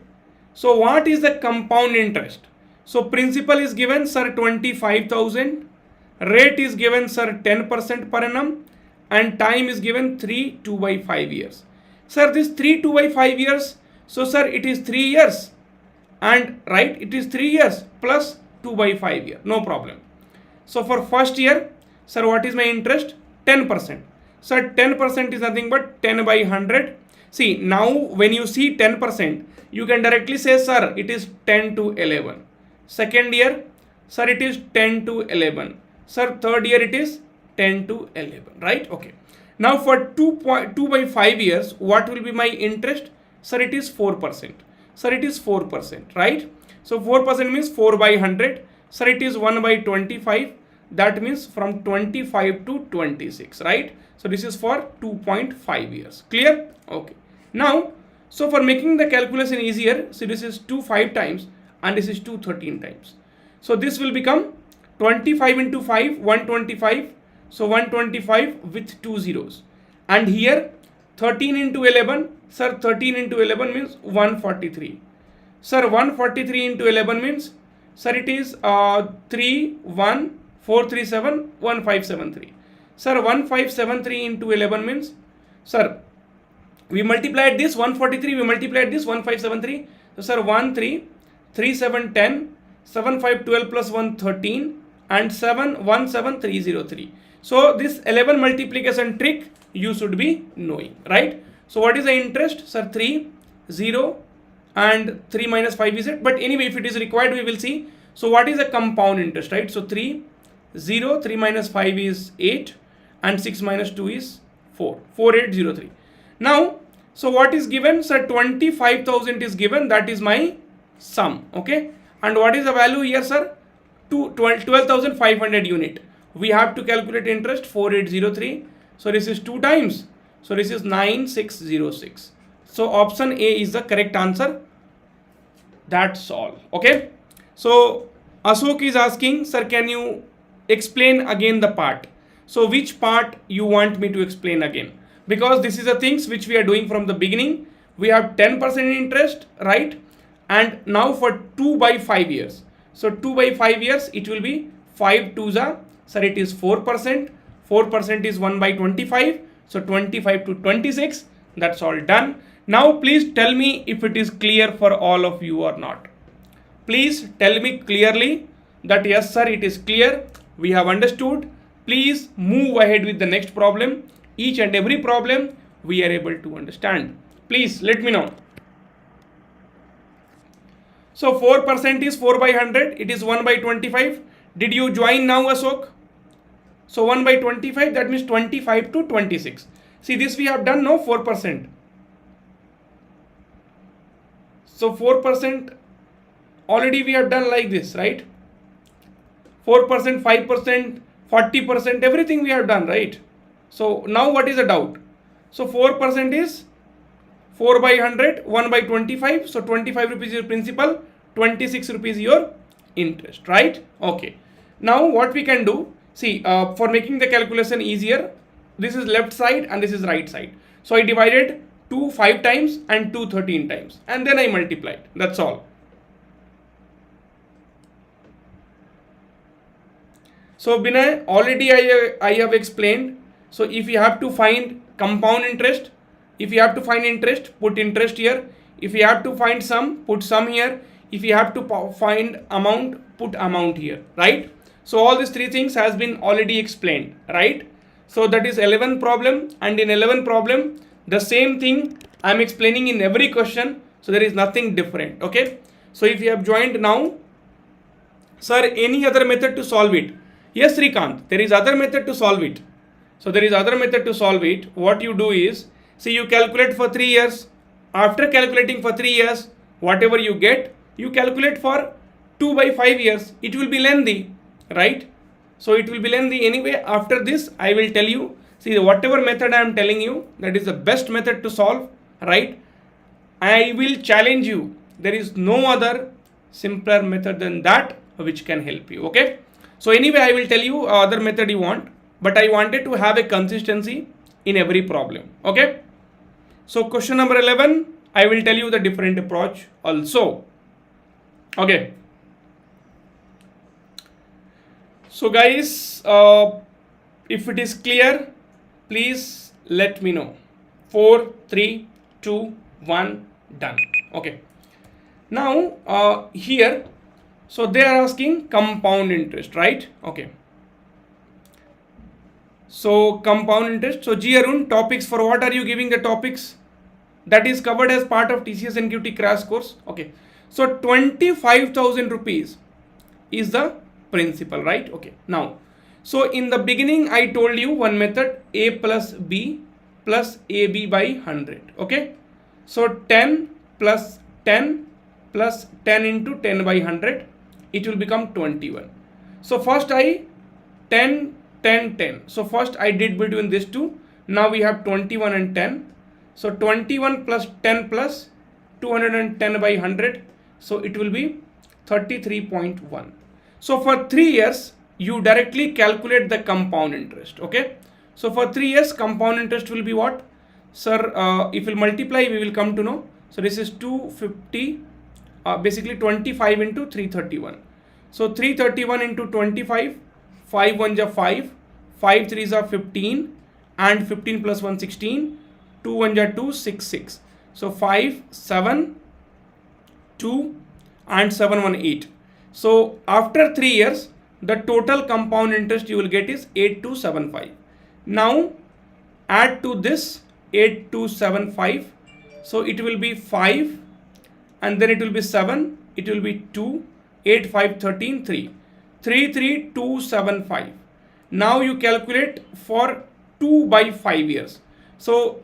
So what is the compound interest? So principal is given, sir, 25,000. Rate is given, sir, 10% per annum. And time is given 2 by 5 years. Sir, this 2 by 5 years. So sir, it is 3 years. And right, it is 3 years plus 2 by 5 years. No problem. So for first year, sir, what is my interest? 10%. Sir, 10% is nothing but 10 by 100. See, now when you see 10%, you can directly say, sir, it is 10 to 11. Second year, sir, it is 10 to 11. Sir, third year, it is 10 to 11, right? Okay. Now for 2 by 5 years, what will be my interest? Sir, it is 4%. Sir, it is 4%, right? So 4% means 4 by 100. Sir, it is 1 by 25. That means from 25 to 26, right? So this is for 2.5 years. Clear? Okay. Now, so for making the calculation easier, see, this is 2 5 times and this is 2 13 times. So this will become 25 into 5, 125. So 125 with 2 zeros. And here 13 into 11. Sir, 13 into 11 means 143. Sir, 143 into 11 means, sir, it is 31437 1573. Sir, 1573 into 11 means, sir, we multiplied this 143, we multiplied this 1573. So sir, 1 3 3 7 10 7 5 12 plus 1 13 and 7 1 7 303. So this 11 multiplication trick you should be knowing, right? So what is the interest? Sir, 3 0 and 3 minus 5 is it, but anyway, if it is required, we will see. So what is the compound interest, right? So 3 0, 3 minus 5 is 8 and 6 minus 2 is 4, 4803. Now, so what is given? Sir, 25,000 is given, that is my sum, okay? And what is the value here, sir? 12,500 unit. We have to calculate interest 4803. So this is 2 times. So this is 9606. So option A is the correct answer. That's all, okay? So Ashok is asking, sir, can you explain again the part? So which part you want me to explain again? Because this is the things which we are doing from the beginning. We have 10% interest, right? And now for 2 by 5 years. So 2 by 5 years, it will be 5 2s are, sir, it is 4%. 4% is 1 by 25. So 25 to 26. That's all done. Now please tell me if it is clear for all of you or not. Please tell me clearly that yes, sir, it is clear. We have understood. Please move ahead with the next problem. Each and every problem we are able to understand. Please let me know. So 4% is 4 by 100. It is 1 by 25. Did you join now, Ashok? So 1 by 25, that means 25 to 26. See, this we have done now 4%. So 4% already we have done like this, right? 4%, 5%, 40%, everything we have done, right? So now what is the doubt? So 4% is 4 by 100, 1 by 25. So 25 rupees your principal, 26 rupees your interest, right? Okay. Now what we can do, see, for making the calculation easier, this is left side and this is right side. So I divided 2 5 times and 2 13 times and then I multiplied. That's all. So Binay, already I have explained. So if you have to find compound interest, if you have to find interest, put interest here. If you have to find sum, put sum here. If you have to find amount, put amount here, right? So all these three things has been already explained, right? So that is 11th problem, and in 11th problem, the same thing I am explaining in every question. So there is nothing different, okay? So if you have joined now, sir, any other method to solve it? Yes, Srikanth, there is other method to solve it. So there is other method to solve it. What you do is, see, you calculate for 3 years. After calculating for 3 years, whatever you get, you calculate for 2 by 5 years. It will be lengthy, right? So it will be lengthy anyway. After this, I will tell you, see, whatever method I am telling you, that is the best method to solve, right? I will challenge you. There is no other simpler method than that which can help you, okay? So anyway, I will tell you other method you want, but I wanted to have a consistency in every problem, okay? So question number 11, I will tell you the different approach also. Okay. So guys, if it is clear, please let me know. 4, 3, 2, 1, done. Okay. Now here, so they are asking compound interest, right? Okay. So compound interest. So G Arun, topics, for what are you giving the topics? That is covered as part of TCS NQT crash course. Okay. So 25,000 rupees is the principal, right? Okay. Now, so in the beginning I told you one method, A plus B plus AB by 100. Okay. So 10 plus 10 plus 10 into 10 by 100, it will become 21. So first I 10 10 10. So first I did between these two. Now we have 21 and 10. So 21 plus 10 plus 210 by 100. So it will be 33.1. So for 3 years, you directly calculate the compound interest. Okay. So for 3 years, compound interest will be what? Sir, if we multiply, we will come to know. So this is 250, basically 25 into 331. So 331 into 25, 5 1 are 5, 5 3s are 15, and 15 plus 1 16, 2 1 are 2, 6 6. So 5 7 2 and 7 1 8. So after 3 years, the total compound interest you will get is 8275. Now add to this 8275. So it will be 5, and then it will be 7, it will be 2, 8 5 13 3, 33275. Now you calculate for 2 by 5 years. So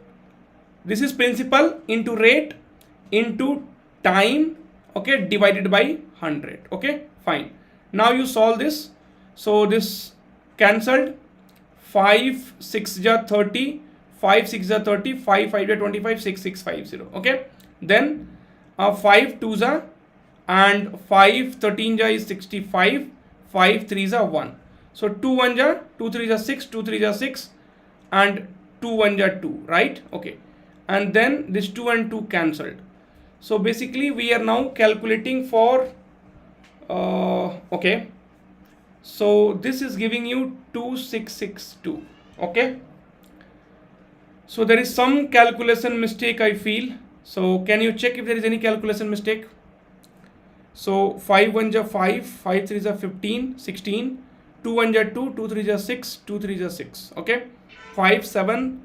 this is principal into rate into time, okay, divided by 100. Okay, fine. Now you solve this. So this cancelled. 5 6 ja 30, 5 6 ja 30, 5 5 ja 25, 6 6 50. Okay, then 5 2 ja and 5 13 ja is 65, 5 3 ja 1. So 2 1 ja, 2 3 ja 6, 2 3 ja 6, and 2 1 ja 2, right? Okay, and then this 2 and 2 cancelled. So basically we are now calculating for okay, so this is giving you 2662. Okay, so there is some calculation mistake I feel. So can you check if there is any calculation mistake? So 5 1 ja 5, 5 3 ja 15, 16, 2 1 ja 2, 2 3 ja 6, 2 3 ja 6. Okay, 5 7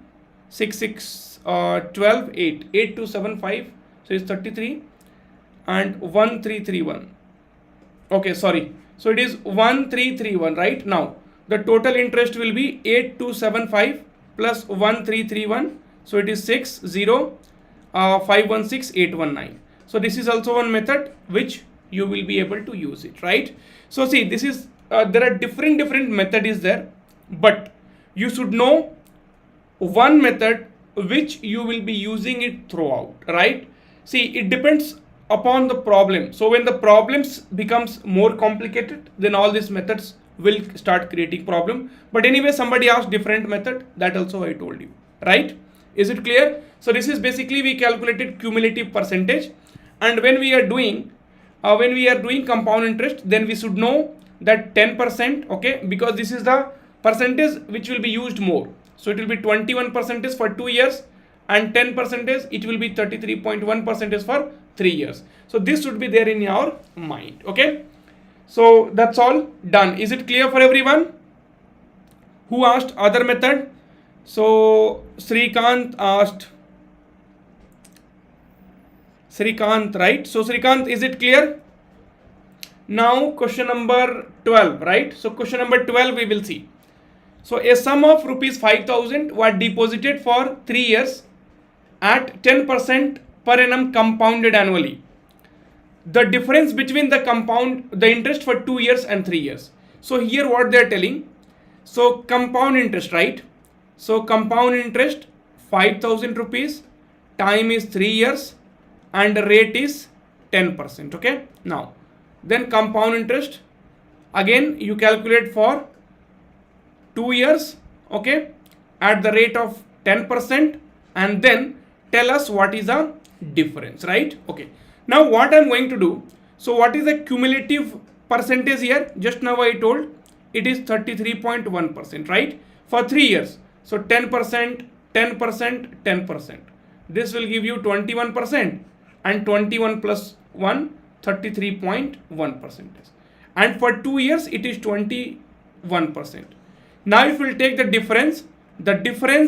6 6 12 8, 8 2 7 5. So it's 33 and 1331. Okay, sorry. So it is 1331, right? Now the total interest will be 8275 plus 1331. So it is 516,819. So this is also one method which you will be able to use it, right? So see, this is there are different method is there, but you should know one method which you will be using it throughout, right? See, it depends upon the problem. So when the problems becomes more complicated, then all these methods will start creating problem. But anyway, somebody asked different method, that also I told you, right? Is it clear? So this is basically we calculated cumulative percentage, and when we are doing compound interest, then we should know that 10%, okay, because this is the percentage which will be used more. So it will be 21% for 2 years, and 10% it will be 33.1% for 3 years. So this should be there in your mind. Okay, so that's all done. Is it clear for everyone? Who asked other method? So Srikant asked. Srikant, right? So Srikant, is it clear? Now question number 12, right? So question number 12 we will see. So a sum of rupees 5,000 was deposited for 3 years at 10% per annum compounded annually. The difference between the interest for 2 years and 3 years. So here what they are telling. So compound interest, right? So compound interest 5,000 rupees, time is 3 years, and the rate is 10%. Okay. Now then compound interest again you calculate for 2 years, okay, at the rate of 10%, and then tell us what is the difference, right? Okay, now what I'm going to do, So what is the cumulative percentage here? Just now I told it is 33.1%, right? For 3 years. So 10%, 10%, 10%. This will give you 21%, and 21 plus 1, 33.1%. And for 2 years it is 21%. Now if we will take the difference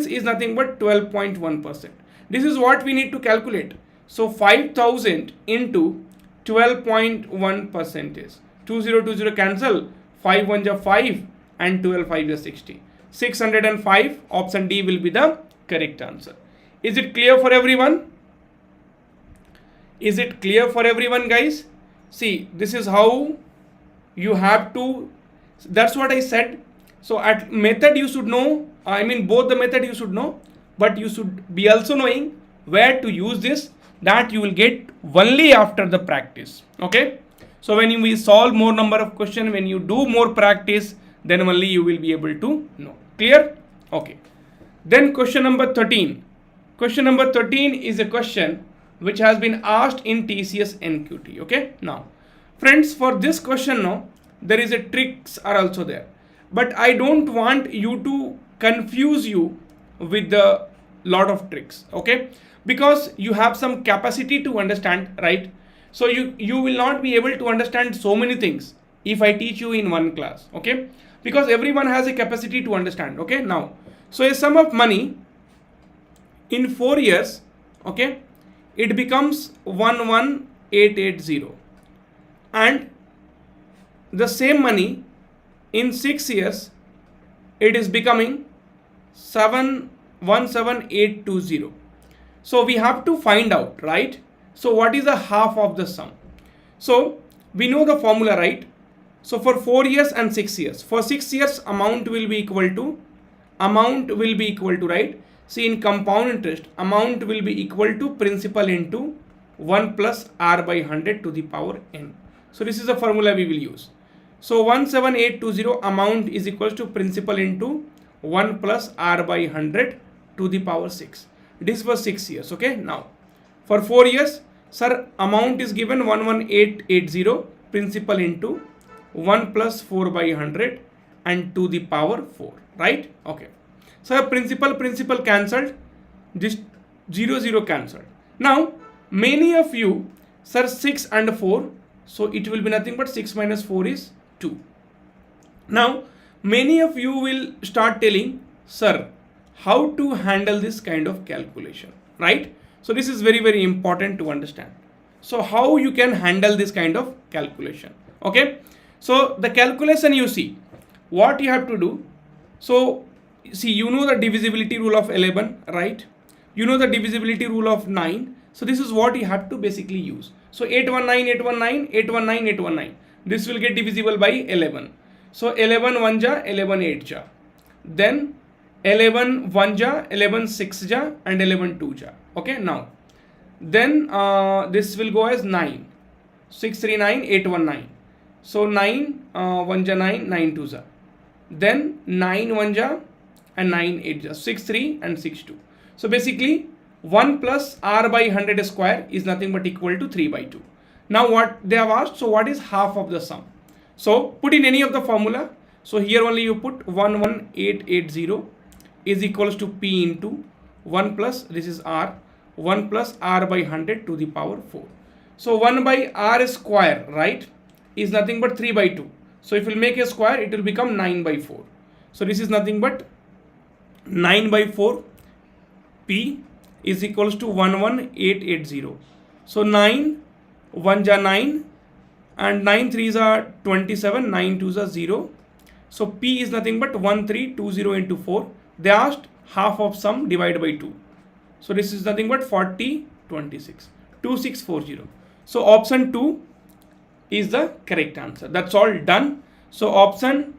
is nothing but 12.1%. This is what we need to calculate. So 5,000 into 12.1% is 2020 cancel, 5 1 ja 5 and 12 5 is 60. 605, option D will be the correct answer. Is it clear for everyone? Is it clear for everyone, guys? See, this is how you have to, that's what I said. So at method you should know, I mean both the method you should know, but you should be also knowing where to use this, that you will get only after the practice. Okay, so when you will solve more number of questions, when you do more practice, then only you will be able to know. Clear? Okay, then question number 13. Question number 13 is a question which has been asked in TCS NQT. Okay, now friends, for this question now there is a tricks are also there, but I don't want you to confuse you with the lot of tricks. Okay, because you have some capacity to understand, right? So you will not be able to understand so many things if I teach you in one class. Okay, because everyone has a capacity to understand. Okay, now so a sum of money in 4 years, okay, it becomes 11880, and the same money in 6 years it is becoming 17820. So we have to find out, right? So what is the half of the sum? So we know the formula, right? So for 4 years and 6 years, for 6 years amount will be equal to, right? See, in compound interest, amount will be equal to principal into 1 plus r by 100 to the power n. So this is the formula we will use. So 17820 amount is equal to principal into 1 plus r by 100 to the power 6. This was 6 years. Okay, now for 4 years, sir, amount is given 11880, principal into 1 plus 4 by 100 and to the power 4, right? Okay, so principal cancelled, this 0 cancelled. Now many of you, sir, 6 and 4, so it will be nothing but 6 minus 4 is 2. Now many of you will start telling, sir, how to handle this kind of calculation, right? So this is very, very important to understand. So how you can handle this kind of calculation. Okay, so the calculation, you see what you have to do. So see, you know the divisibility rule of 11, right? You know the divisibility rule of 9. So this is what you have to basically use. So 819, this will get divisible by 11. So 11 1 ja, 11 8 ja, then 11 1 ja, 11 6 ja, and 11 2 ja. Okay, now then this will go as 9, 6 3 9, 8 1 9. So 9 1 ja 9, 9 2 ja, then 9 1 ja and 9 8 ja, 6 3 and 6 2. So basically 1 plus r by 100 square is nothing but equal to 3 by 2. Now what they have asked, so what is half of the sum? So put in any of the formula. So here only you put 11880 is equals to p into 1 plus, this is r, 1 plus r by 100 to the power 4. So 1 by r square, right, is nothing but 3 by 2. So if you make a square, it will become 9 by 4. So this is nothing but 9 by 4, p is equals to 11880. So 9 1 ja 9 and 9 3s are 27, 9 2s are 0. So p is nothing but 1320 into 4. They asked half of sum divided by 2. So this is nothing but 40 26, 2640. So option 2 is the correct answer. That's all done. So option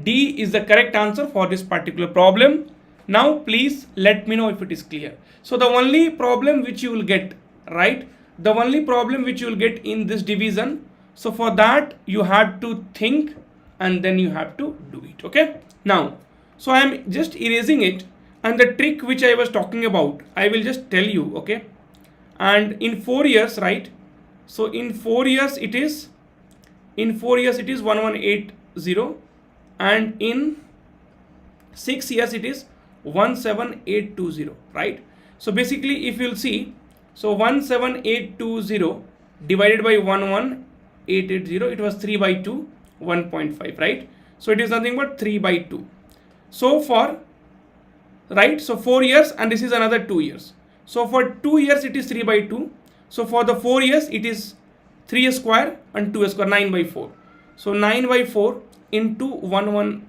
D is the correct answer for this particular problem. Now please let me know if it is clear. So the only problem which you will get, right, the only problem which you will get in this division, so for that you have to think and then you have to do it. Okay, now so I am just erasing it, and the trick which I was talking about I will just tell you. Okay, and in 4 years, right, So in 4 years it is 1180, and in 6 years it is 17820, right? So basically if you'll see, so 17820 divided by 11880, it was 3 by 2, 1.5, right? So it is nothing but 3 by 2. So for, right, so 4 years, and this is another 2 years. So for 2 years it is 3 by 2. So for the 4 years it is 3 square and 2 square, 9 by 4. So 9 by 4 into 1,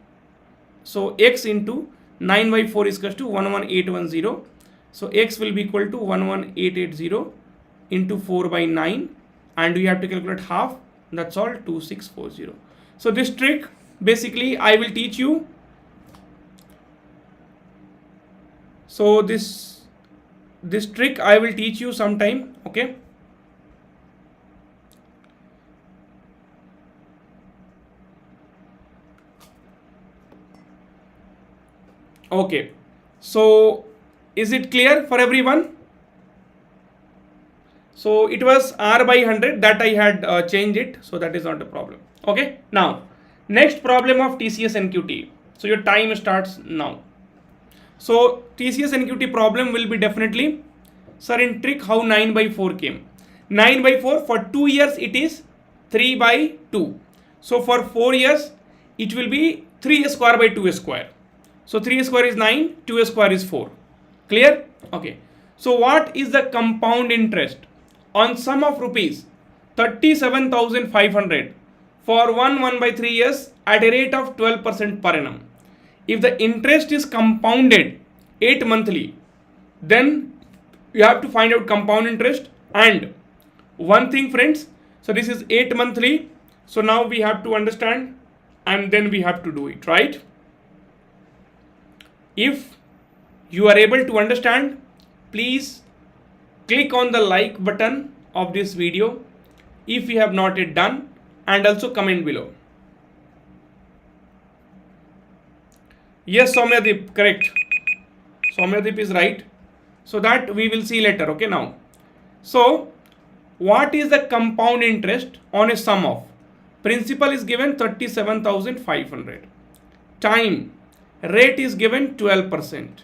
so x into 9 by 4 is equal to 11810. So x will be equal to 11880 into 4 by 9, and we have to calculate half, that's all, 2640. So this trick basically I will teach you. So this trick I will teach you sometime, okay? Okay, so is it clear for everyone? So it was r by 100, that I had changed it, so that is not a problem. Okay, now next problem of TCS NQT. So your time starts now. So TCS NQT problem will be definitely, sir, in trick how 9 by 4 came. 9 by 4 for 2 years it is 3 by 2. So for 4 years it will be 3 square by 2 square. So 3 square is 9, 2 square is 4. Clear? Okay. So what is the compound interest on sum of rupees 37,500 for 1 by 3 years at a rate of 12% per annum? If the interest is compounded 8 monthly, then you have to find out compound interest. And one thing, friends, so this is 8 monthly. So now we have to understand, and then we have to do it, right? If you are able to understand, please click on the like button of this video if you have not yet done, and also comment below. Yes, Soumyadeep, correct. Soumyadeep is right. So that we will see later, okay? Now, so what is the compound interest on a sum of? Principal is given 37,500. Time, rate is given 12%,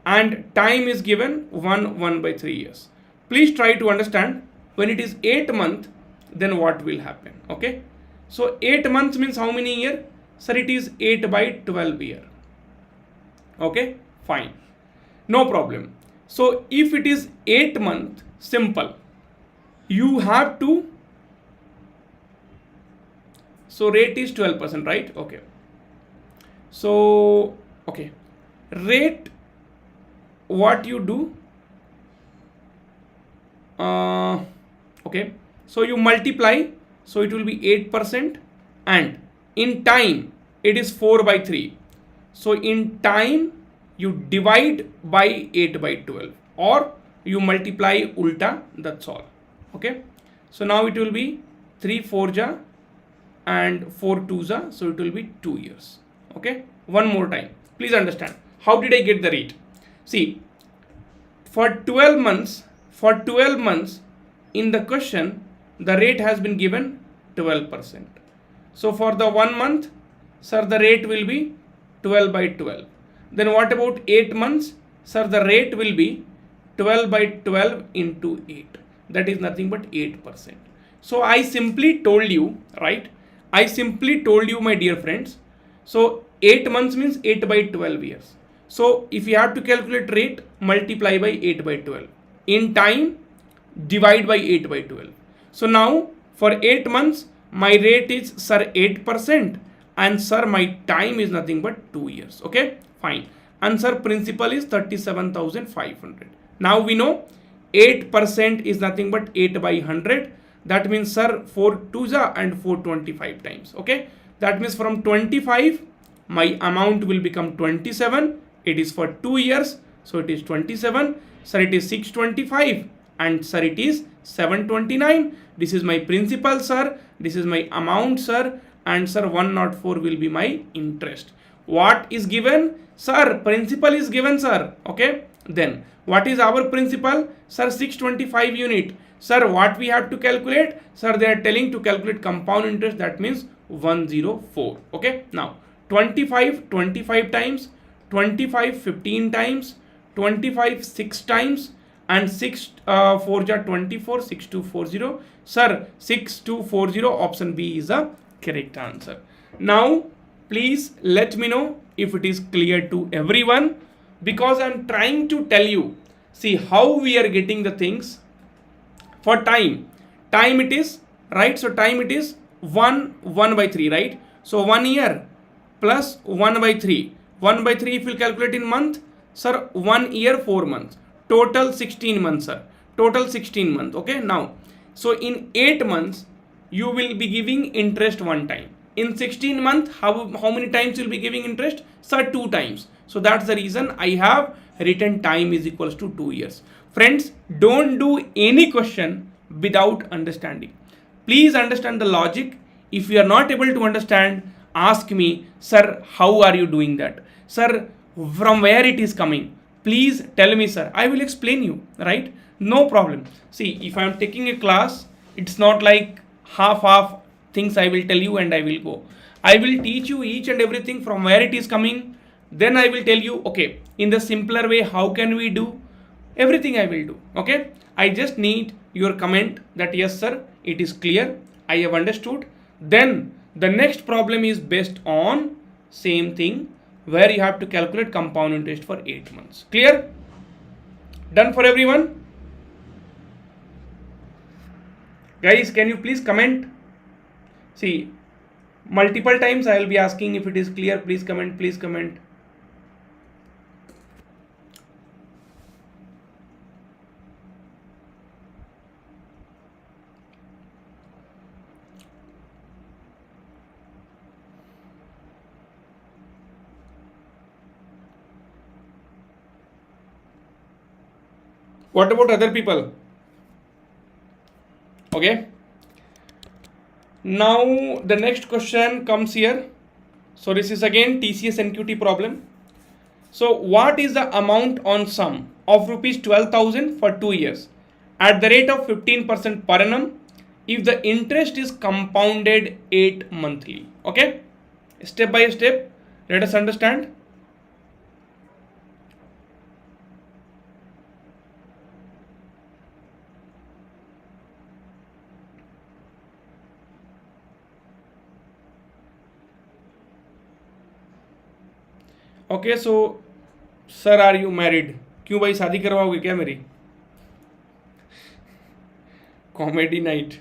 and time is given 1 by 3 years. Please try to understand, when it is 8 months, then what will happen, okay? So 8 months means how many year? Sir, it is 8 by 12 year. Okay, fine, no problem. So if it is 8 months, simple, you have to, so rate is 12%, right? Okay. So, okay, rate, what you do, okay, so you multiply, so it will be 8%, and in time it is 4 by 3. So in time you divide by 8 by 12, or you multiply ulta, that's all. Okay, so now it will be 3 4 ja and 4 2 ja, so it will be 2 years. Okay, one more time, please understand how did I get the rate. See, for 12 months in the question, the rate has been given 12%. So for the 1 month, sir, the rate will be 12 by 12. Then what about 8 months? Sir, the rate will be 12 by 12 into 8. That is nothing but 8%. So I simply told you, right? I simply told you, my dear friends. So 8 months means 8 by 12 years. So if you have to calculate rate, multiply by 8 by 12. In time, divide by 8 by 12. So now for 8 months, my rate is, sir, 8%, and sir, my time is nothing but 2 years. Okay, fine. And sir, principal is 37,500. Now we know 8% is nothing but 8 by 100. That means, sir, 4 2s and 425 times. Okay, that means from 25, my amount will become 27. It is for 2 years, so it is 27. Sir, it is 625, and sir, it is 729. This is my principal, sir. This is my amount, sir. And sir, 104 will be my interest. What is given? Sir, principal is given, sir. Okay, then what is our principal? Sir, 625 unit. Sir, what we have to calculate? Sir, they are telling to calculate compound interest, that means 104. Okay, now 25 times, 25 15 times, 25 6 times, and 6 4 ja 24, 6240. Sir, 6240, option B is the correct answer. Now please let me know if it is clear to everyone, because I am trying to tell you, see how we are getting the things. For time it is, right? So time it is 1 by 3, right? So 1 year plus 1 by 3. 1 by 3 if you calculate in month, sir, 1 year 4 months, total 16 months, sir, total 16 months. Okay, now so in 8 months you will be giving interest one time. In 16 months, how many times you will be giving interest? Sir, 2 times. So that's the reason I have written time is equals to 2 years. Friends, don't do any question without understanding. Please understand the logic. If you are not able to understand, ask me, sir, how are you doing that? Sir, from where it is coming? Please tell me, sir. I will explain you, right? No problem. See, if I am taking a class, it's not like half things I will tell you and I will go. I will teach you each and everything from where it is coming. Then I will tell you, okay, in the simpler way, how can we do? Everything I will do. Okay, I just need your comment that yes sir, it is clear, I have understood. Then the next problem is based on same thing, where you have to calculate compound interest for 8 months. Clear? Done for everyone? Guys, can you please comment? See, multiple times I will be asking if it is clear. Please comment, please comment. What about other people? Okay. Now the next question comes here. So this is again TCS NQT problem. So what is the amount on sum of rupees 12,000 for 2 years at the rate of 15% per annum if the interest is compounded 8 monthly? Okay. Step by step, let us understand. Okay so sir, are you married? क्यों भाई, शादी करवाओगे क्या मेरी? Comedy night.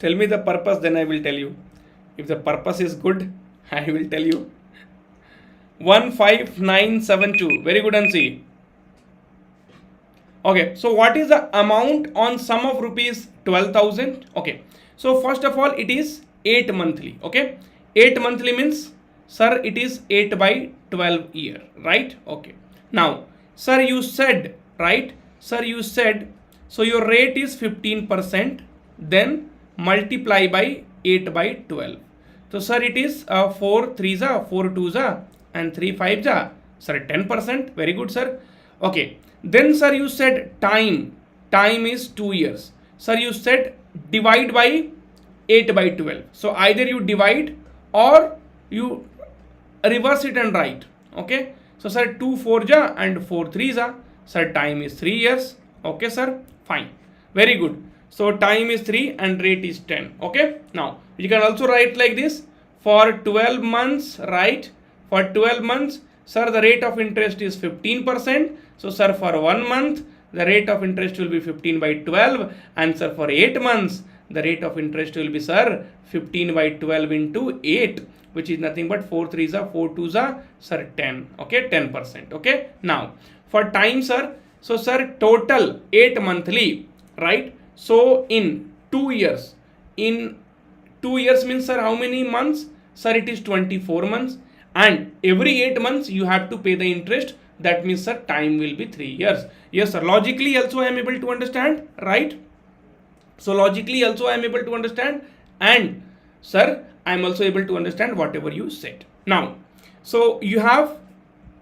Tell me the purpose, then I will tell you. If the purpose is good, I will tell you. 15972. Very good, Ansi. Okay, so what is the amount on sum of rupees 12,000? Okay, so first of all, it is 8 monthly. Okay, 8 monthly means, sir, it is 8 by 12 year, right? Okay, now, sir, you said, right? Sir, you said, so your rate is 15%, then multiply by 8 by 12. So, sir, it is 4 3s are, 4 2s are, and 3 5s are. Sir, 10%. Very good, sir. Okay. Then sir, you said time is 2 years. Sir, you said divide by 8 by 12. So either you divide or you reverse it and write. Okay. So sir, 2 4 ja and 4 3s are. Sir, time is 3 years. Okay sir, fine. Very good. So time is 3 and rate is 10. Okay. Now you can also write like this. For 12 months, right? For 12 months, sir, the rate of interest is 15%. So, sir, for 1 month, the rate of interest will be 15 by 12. And, sir, for 8 months, the rate of interest will be, sir, 15 by 12 into 8, which is nothing but 4 3s are, 4 2s are, sir, 10. Okay, 10%. Okay. Now, for time, sir, so, sir, total 8 monthly, right? So, in 2 years, in 2 years means, sir, how many months? Sir, it is 24 months. And every 8 months, you have to pay the interest. That means, sir, time will be 3 years. Yes, sir. Logically also I am able to understand, right? So logically also I am able to understand. And sir, I am also able to understand whatever you said. Now, so you have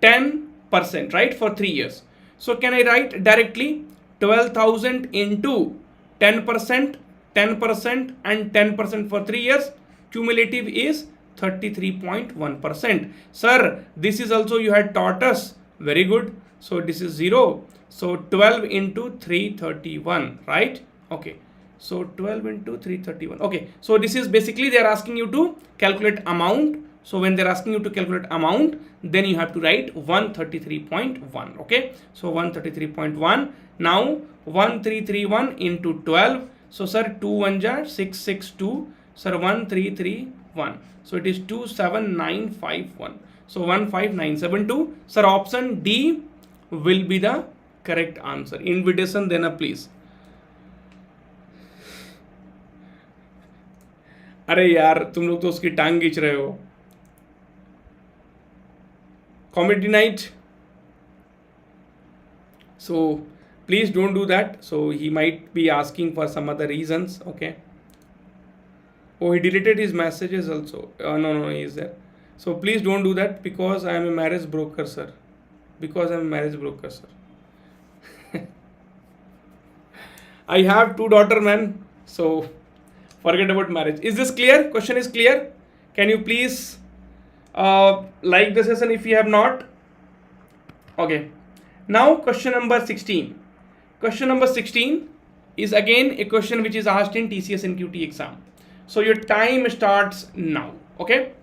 10%, right, for 3 years. So can I write directly 12,000 into 10%, 10% and 10% for 3 years? Cumulative is 33.1%. Sir, this is also you had taught us. Very good. So this is 0. So 12 into 331, right? Okay. So 12 into 331. Okay. So this is basically they are asking you to calculate amount. So when they're asking you to calculate amount, then you have to write 133.1. Okay. So 133.1. Now 1331 into 12. So sir, 2 1 jar 662. Sir, 1331. So it is 27951. So 15972. Sir, option D will be the correct answer. Invitation देना please. अरे यार तुम लोग तो उसकी टांग खींच रहे हो. Comedy night. So please don't do that. So he might be asking for some other reasons. Okay. Oh, he deleted his messages also. No, he is there. So please don't do that because I am a marriage broker, sir. Because I am a marriage broker, sir. I have 2 daughters, man. So forget about marriage. Is this clear? Question is clear? Can you please like the session if you have not? Okay. Now question number 16. Question number 16 is again a question which is asked in TCS NQT exam. So your time starts now. Okay.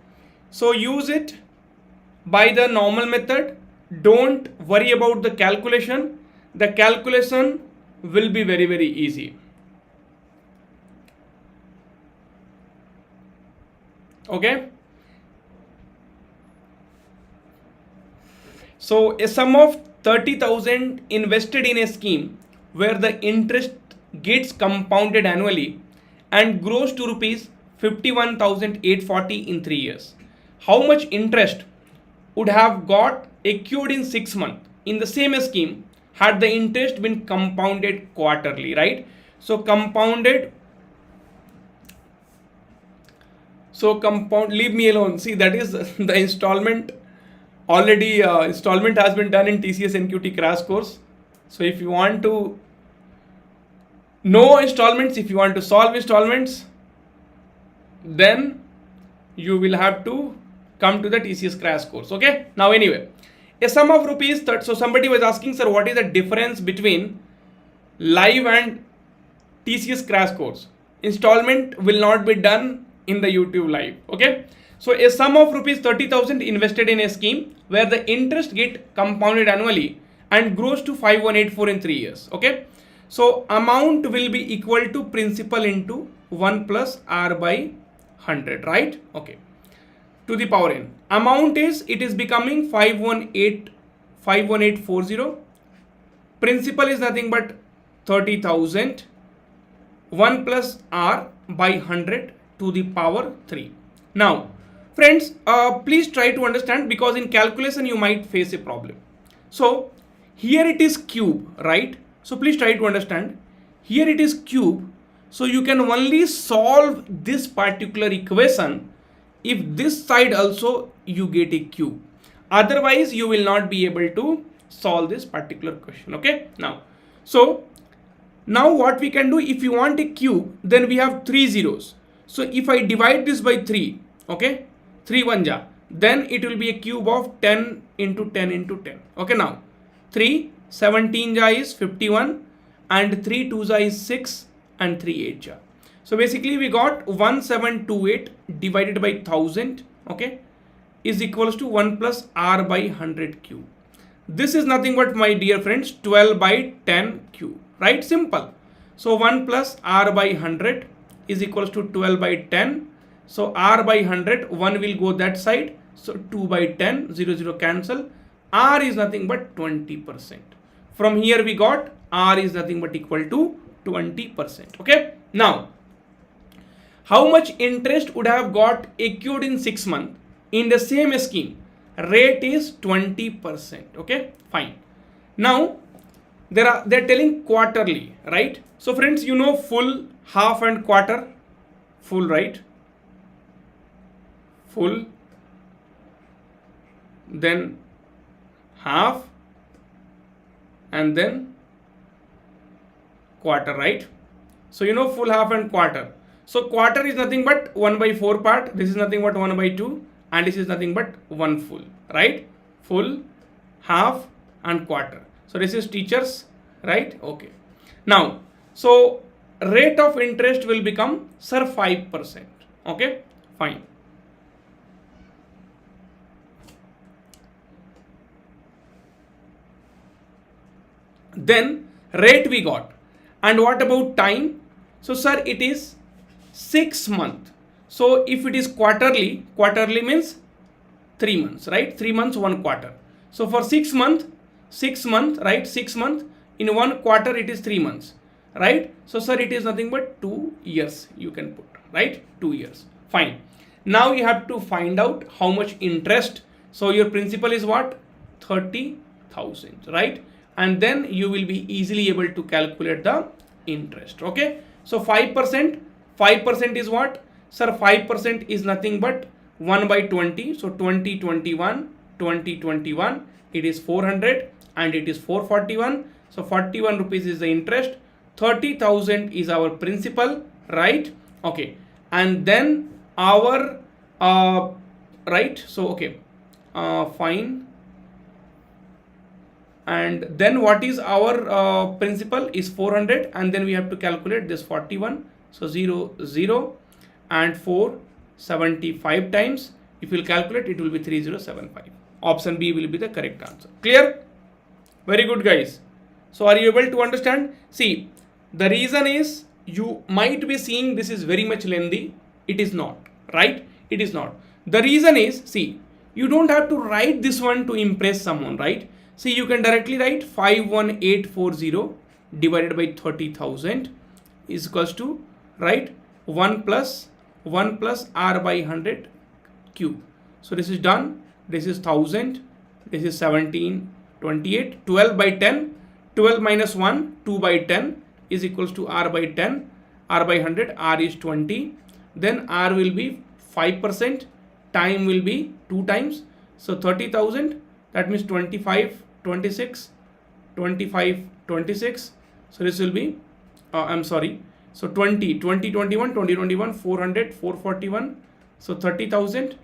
So use it by the normal method. Don't worry about the calculation. The calculation will be very, very easy. Okay. So a sum of 30,000 invested in a scheme where the interest gets compounded annually and grows to rupees 51,840 in 3 years. How much interest would have got accrued in 6 months in the same scheme had the interest been compounded quarterly, right? So compounded. So compound, leave me alone. See, that is the installment. Already installment has been done in TCS NQT crash course. So if you want to know installments, if you want to solve installments, then you will have to come to the TCS crash course. Okay. Now anyway, a sum of rupees. So somebody was asking, sir, what is the difference between live and TCS crash course? Installment will not be done in the YouTube live. Okay. So a sum of rupees 30,000 invested in a scheme where the interest get compounded annually and grows to 5184 in 3 years. Okay. So amount will be equal to principal into 1 plus R by 100, right? Okay. To the power n. Amount is, it is becoming 51840. Principal is nothing but 30,000. 1 plus R by 100 to the power 3. Now, friends, please try to understand because in calculation you might face a problem. So here it is cube, right? So please try to understand. Here it is cube. So you can only solve this particular equation if this side also you get a cube. Otherwise you will not be able to solve this particular question. Okay. Now what we can do, if you want a cube, then we have 3 zeros. So if I divide this by 3, okay, 3 1 ja, then it will be a cube of 10 into 10 into 10. Okay. Now 3 17 ja is 51 and 3 2 ja is 6 and 3 8 ja. So basically we got 1728 divided by 1000, okay, is equals to 1 plus R by 100 cube. This is nothing but, my dear friends, 12 by 10 cube, right? Simple. So 1 plus R by 100 is equals to 12 by 10. So R by 100, 1 will go that side. So 2 by 10, 0 0 cancel. R is nothing but 20%. From here we got R is nothing but equal to 20%. Okay. Now, how much interest would have got accrued in 6 months in the same scheme? Rate is 20%. Okay, fine. Now they're telling quarterly, right? So friends, you know full, half and quarter. full, right? Full, then half, and then quarter, right? So you know full, half and quarter. So quarter is nothing but 1 by 4 part. This is nothing but 1 by 2, and this is nothing but 1 full, right? Full, half and quarter. So this is teachers, right? Okay. Now, so rate of interest will become, sir, 5%. Okay, fine. Then rate we got. And what about time? So sir, it is 6 months. So if it is quarterly, quarterly means 3 months, right? 3 months, 1 quarter. So for 6 months, right? 6 months, in 1 quarter it is 3 months, right? So sir, it is nothing but 2 years you can put, right? 2 years. Fine. Now you have to find out how much interest. So your principal is what? 30,000, right? And then you will be easily able to calculate the interest. Okay. So 5%, 5% is what? Sir, 5% is nothing but 1 by 20. So 2021, it is 400 and it is 441. So 41 rupees is the interest. 30,000 is our principal, right? Okay. And then our, right? So, okay, fine. And then what is our principal is 400, and then we have to calculate this 41. So 0, 0 and 475 times. If you will calculate, it will be 3075. Option B will be the correct answer. Clear? Very good, guys. So are you able to understand? See, the reason is you might be seeing this is very much lengthy. It is not, right? It is not. The reason is, see, you don't have to write this one to impress someone, right? See, you can directly write 51840 divided by 30,000 is equals to, right, 1 plus r by 100 cube. So this is done. This is 1000. This is 1728. 12 by 10. 12 minus 1, 2 by 10 is equals to r by 10. R by 100. R is 20. Then r will be 5%. Time will be 2 times. So 30,000. That means 25, 26, 25, 26. So this will be, I'm sorry. So 20, 20, 21, 20, 21, 400, 441. So 30,000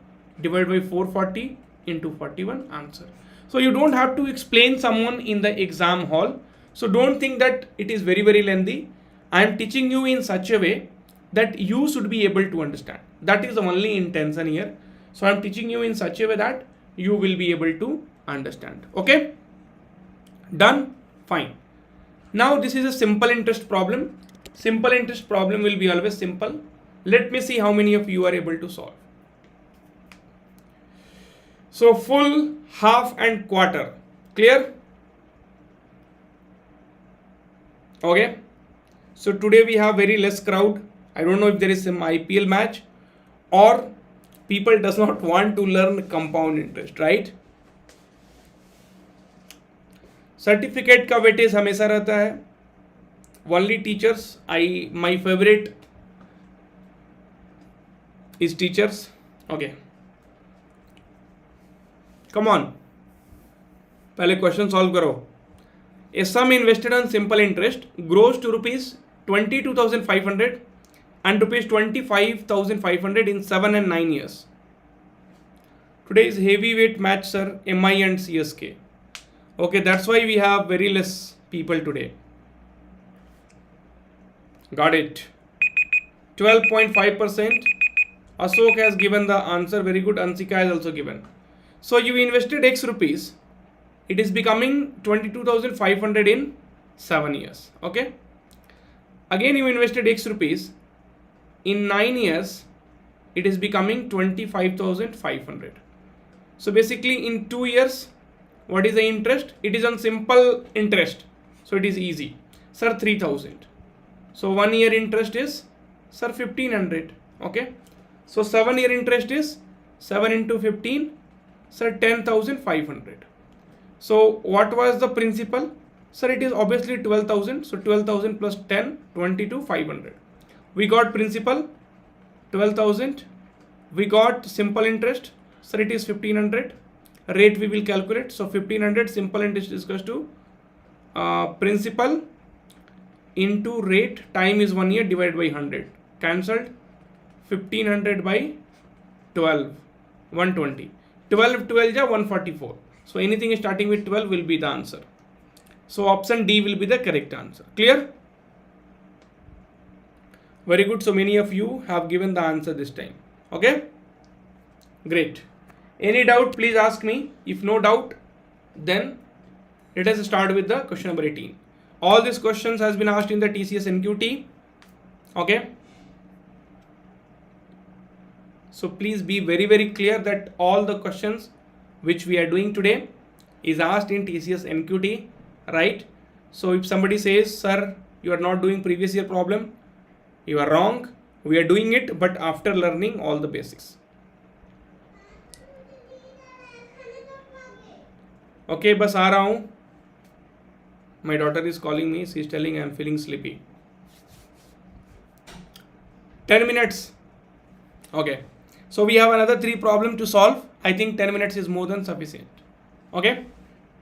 divided by 440 into 41 answer. So you don't have to explain someone in the exam hall. So don't think that it is very, very lengthy. I am teaching you in such a way that you should be able to understand. That is the only intention here. So I am teaching you in such a way that you will be able to understand. Okay? Done? Fine. Now this is a simple interest problem. Simple interest problem will be always simple. Let me see how many of you are able to solve. So full, half and quarter. Clear? Okay. So today we have very less crowd. I don't know if there is some IPL match or people does not want to learn compound interest, right? Certificate का weightage हमेशा रहता है. Only teachers. My favorite is teachers. Okay. Come on. पहले question solve करो. A sum invested on simple interest grows to rupees 22,500 and rupees 25,500 in 7 and 9 years. Today is heavyweight match, sir. MI and CSK. Okay, that's why we have very less people today. Got it. 12.5%. Ashok has given the answer. Very good. Ansika has also given. So you invested X rupees. It is becoming 22,500 in 7 years. Okay. Again you invested X rupees. In 9 years, it is becoming 25,500. So basically in 2 years, what is the interest? It is on simple interest. So it is easy. Sir, 3,000. So 1 year interest is, sir, 1,500. Okay. So 7 year interest is 7 into 15. Sir, 10,500. So what was the principal? Sir, it is obviously 12,000. So 12,000 plus 10, 22,500. We got principal. 12,000. We got simple interest. Sir, it is 1500. Rate we will calculate. So 1500 simple interest is equals to principal into rate. Time is 1 year divided by 100. Cancelled. 1500 by 12. 120. 12 12 ja 144. So anything starting with 12 will be the answer. So option D will be the correct answer. Clear? Very good. So many of you have given the answer this time. Okay? Great. Any doubt, please ask me. If no doubt, then let us start with the question number 18. All these questions has been asked in the TCS NQT. Okay? So please be very, very clear that all the questions which we are doing today is asked in TCS NQT, right? So if somebody says, sir, you are not doing previous year problem, you are wrong. We are doing it, but after learning all the basics. Okay, बस आ रहा हूँ. My daughter is calling me. She is telling I am feeling sleepy. 10 minutes. Okay. So we have another 3 problems to solve. I think 10 minutes is more than sufficient. Okay.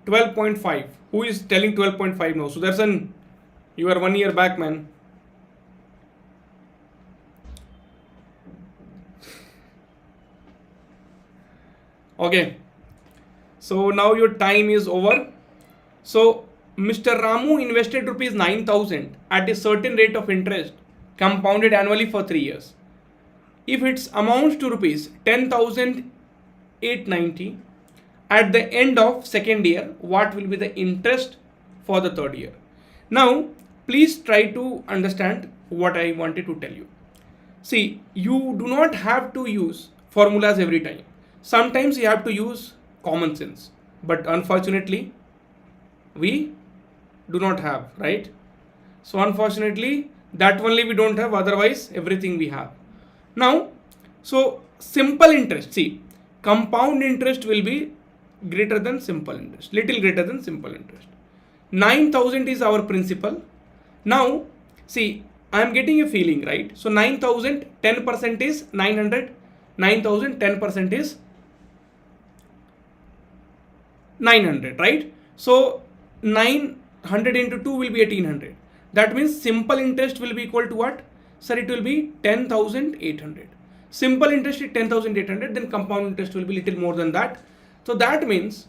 12.5. Who is telling 12.5 now? Sudarshan, you are 1 year back, man. Okay. So now your time is over. So Mr. Ramu invested rupees 9,000 at a certain rate of interest compounded annually for 3 years. If it amounts to rupees 10,890 at the end of second year, what will be the interest for the third year? Now, please try to understand what I wanted to tell you. See, you do not have to use formulas every time. Sometimes you have to use common sense, but unfortunately, we do not have, right? So unfortunately, that only we don't have, otherwise everything we have. Now, so simple interest, see, compound interest will be greater than simple interest, little greater than simple interest. 9,000 is our principal. Now, see, I am getting a feeling, right? So 9,000, 10% is 900. 9,000, 10% is 900, right? So 900 into 2 will be 1800. That means simple interest will be equal to what? Sir, it will be 10,800. Simple interest is 10,800, then compound interest will be little more than that. So that means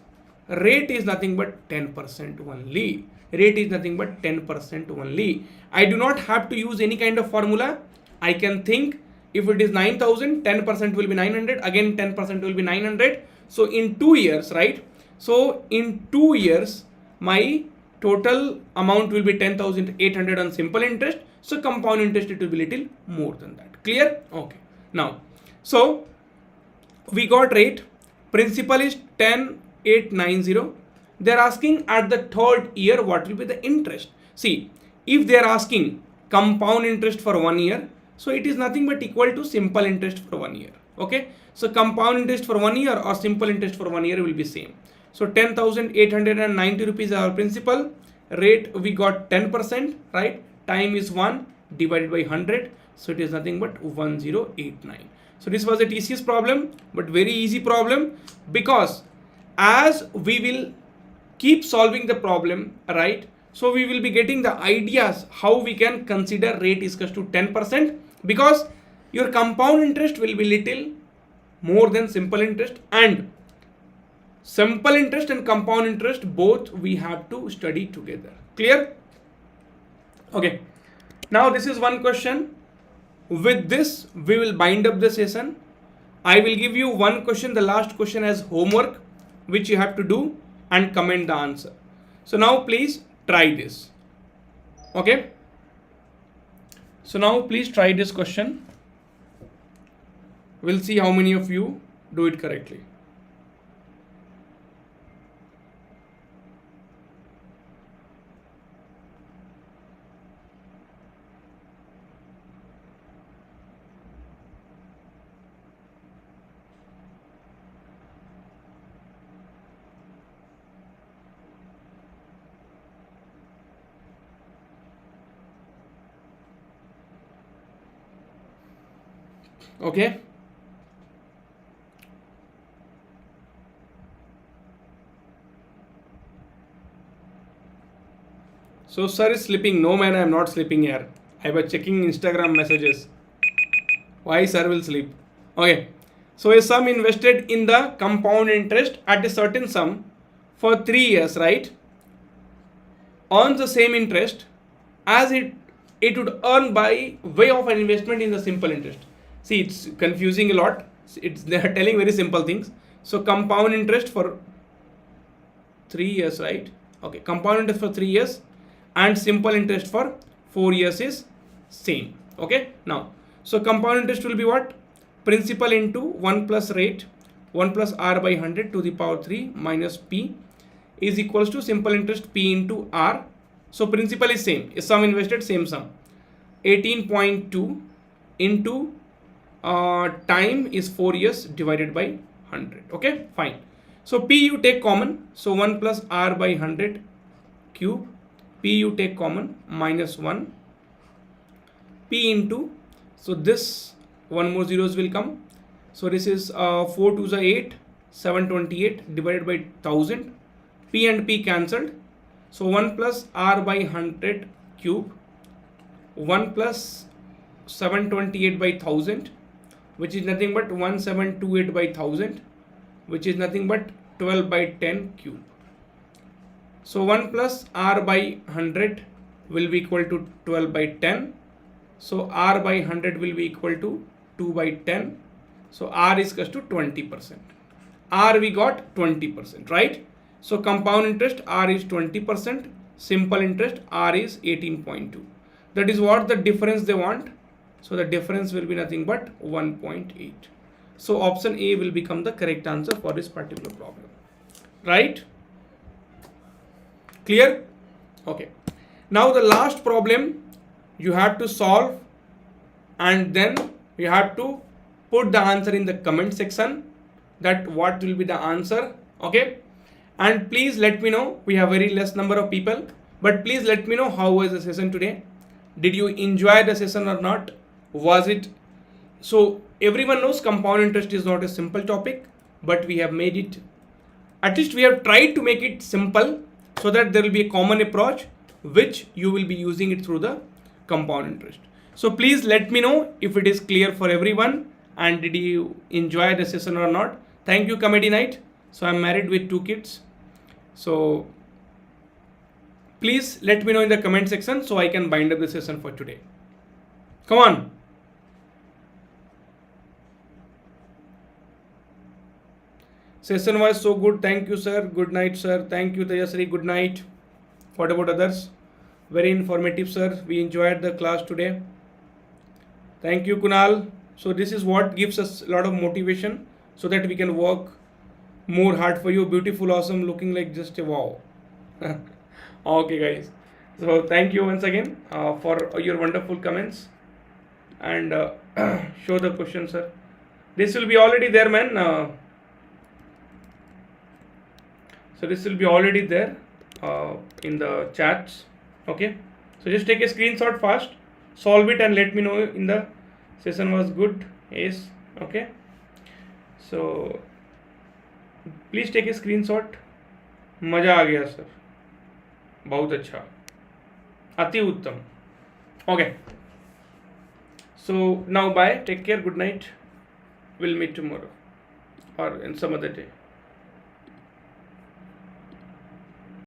rate is nothing but 10% only. Rate is nothing but 10% only. I do not have to use any kind of formula. I can think if it is 9,000, 10% will be 900, again 10% will be 900. So in 2 years, right? So in 2 years, my total amount will be 10,800 on simple interest. So compound interest, it will be little more than that. Clear? Okay. Now, so we got rate. Principal is 10,890. They are asking at the third year what will be the interest. See, if they are asking compound interest for 1 year, so it is nothing but equal to simple interest for 1 year. Okay. So compound interest for 1 year or simple interest for 1 year will be same. So 10,890 rupees our principal. Rate we got 10%, right? Time is 1 divided by 100. So it is nothing but 1089. So this was a TCS problem, but very easy problem, because as we will keep solving the problem, right? So we will be getting the ideas how we can consider rate is equal to 10%, because your compound interest will be little more than simple interest, and simple interest and compound interest both we have to study together. Clear? Okay. Now this is one question. With this, we will bind up the session. I will give you one question, the last question, as homework, which you have to do and comment the answer. So now please try this. Okay. So now please try this question. We'll see how many of you do it correctly. Okay. So sir is sleeping. No man, I am not sleeping here. I was checking Instagram messages. Why sir will sleep? Okay. So a sum invested in the compound interest at a certain sum for 3 years, right? Earns the same interest as it would earn by way of an investment in the simple interest. See, it's confusing a lot. They are telling very simple things. So compound interest for 3 years, right? Okay, compound interest for 3 years and simple interest for 4 years is same. Okay, now so compound interest will be what? Principal into 1 plus rate 1 plus r by 100 to the power 3 minus p is equals to simple interest p into r. So principal is same, is sum invested, same sum, 18.2 into time is 4 years divided by 100. Okay, fine. So p you take common, so 1 plus r by 100 cube, p you take common, minus 1, p into, so this one more zeros will come, so this is 4 to the 8, 728 divided by 1000, p and p cancelled, so 1 plus r by 100 cube, 1 plus 728 by 1000, which is nothing but 1728 by 1000, which is nothing but 12 by 10 cube. So 1 plus r by 100 will be equal to 12 by 10. So r by 100 will be equal to 2 by 10. So r is equal to 20%. R we got 20%, right? So compound interest r is 20%, simple interest r is 18.2. That is what the difference they want. So the difference will be nothing but 1.8. So option A will become the correct answer for this particular problem, right? Clear? Okay. Now the last problem you have to solve, and then you have to put the answer in the comment section, that what will be the answer. Okay, and please let me know. We have very less number of people, but please let me know how was the session today. Did you enjoy the session or not? Was it so? Everyone knows compound interest is not a simple topic, but we have made it, at least we have tried to make it simple, so that there will be a common approach which you will be using it through the compound interest. So please let me know if it is clear for everyone, and did you enjoy the session or not. Thank you, comedy night. So I'm married with 2 kids, so please let me know in the comment section so I can bind up the session for today. Come on. Session was so good. Thank you, sir. Good night, sir. Thank you, Tejasri. Good night. What about others? Very informative, sir. We enjoyed the class today. Thank you, Kunal. So this is what gives us a lot of motivation so that we can work more hard for you. Beautiful, awesome, looking like just a wow. Okay, guys. So thank you once again for your wonderful comments, and show the question, sir. This will be already there, man. So this will be already there in the chats. Okay, so just take a screenshot fast, solve it, and let me know in the session was good. Yes. Okay, so please take a screenshot. मज़ा आ गया sir, बहुत अच्छा, अति उत्तम. Okay, so now bye, take care, good night, we'll meet tomorrow or in some other day.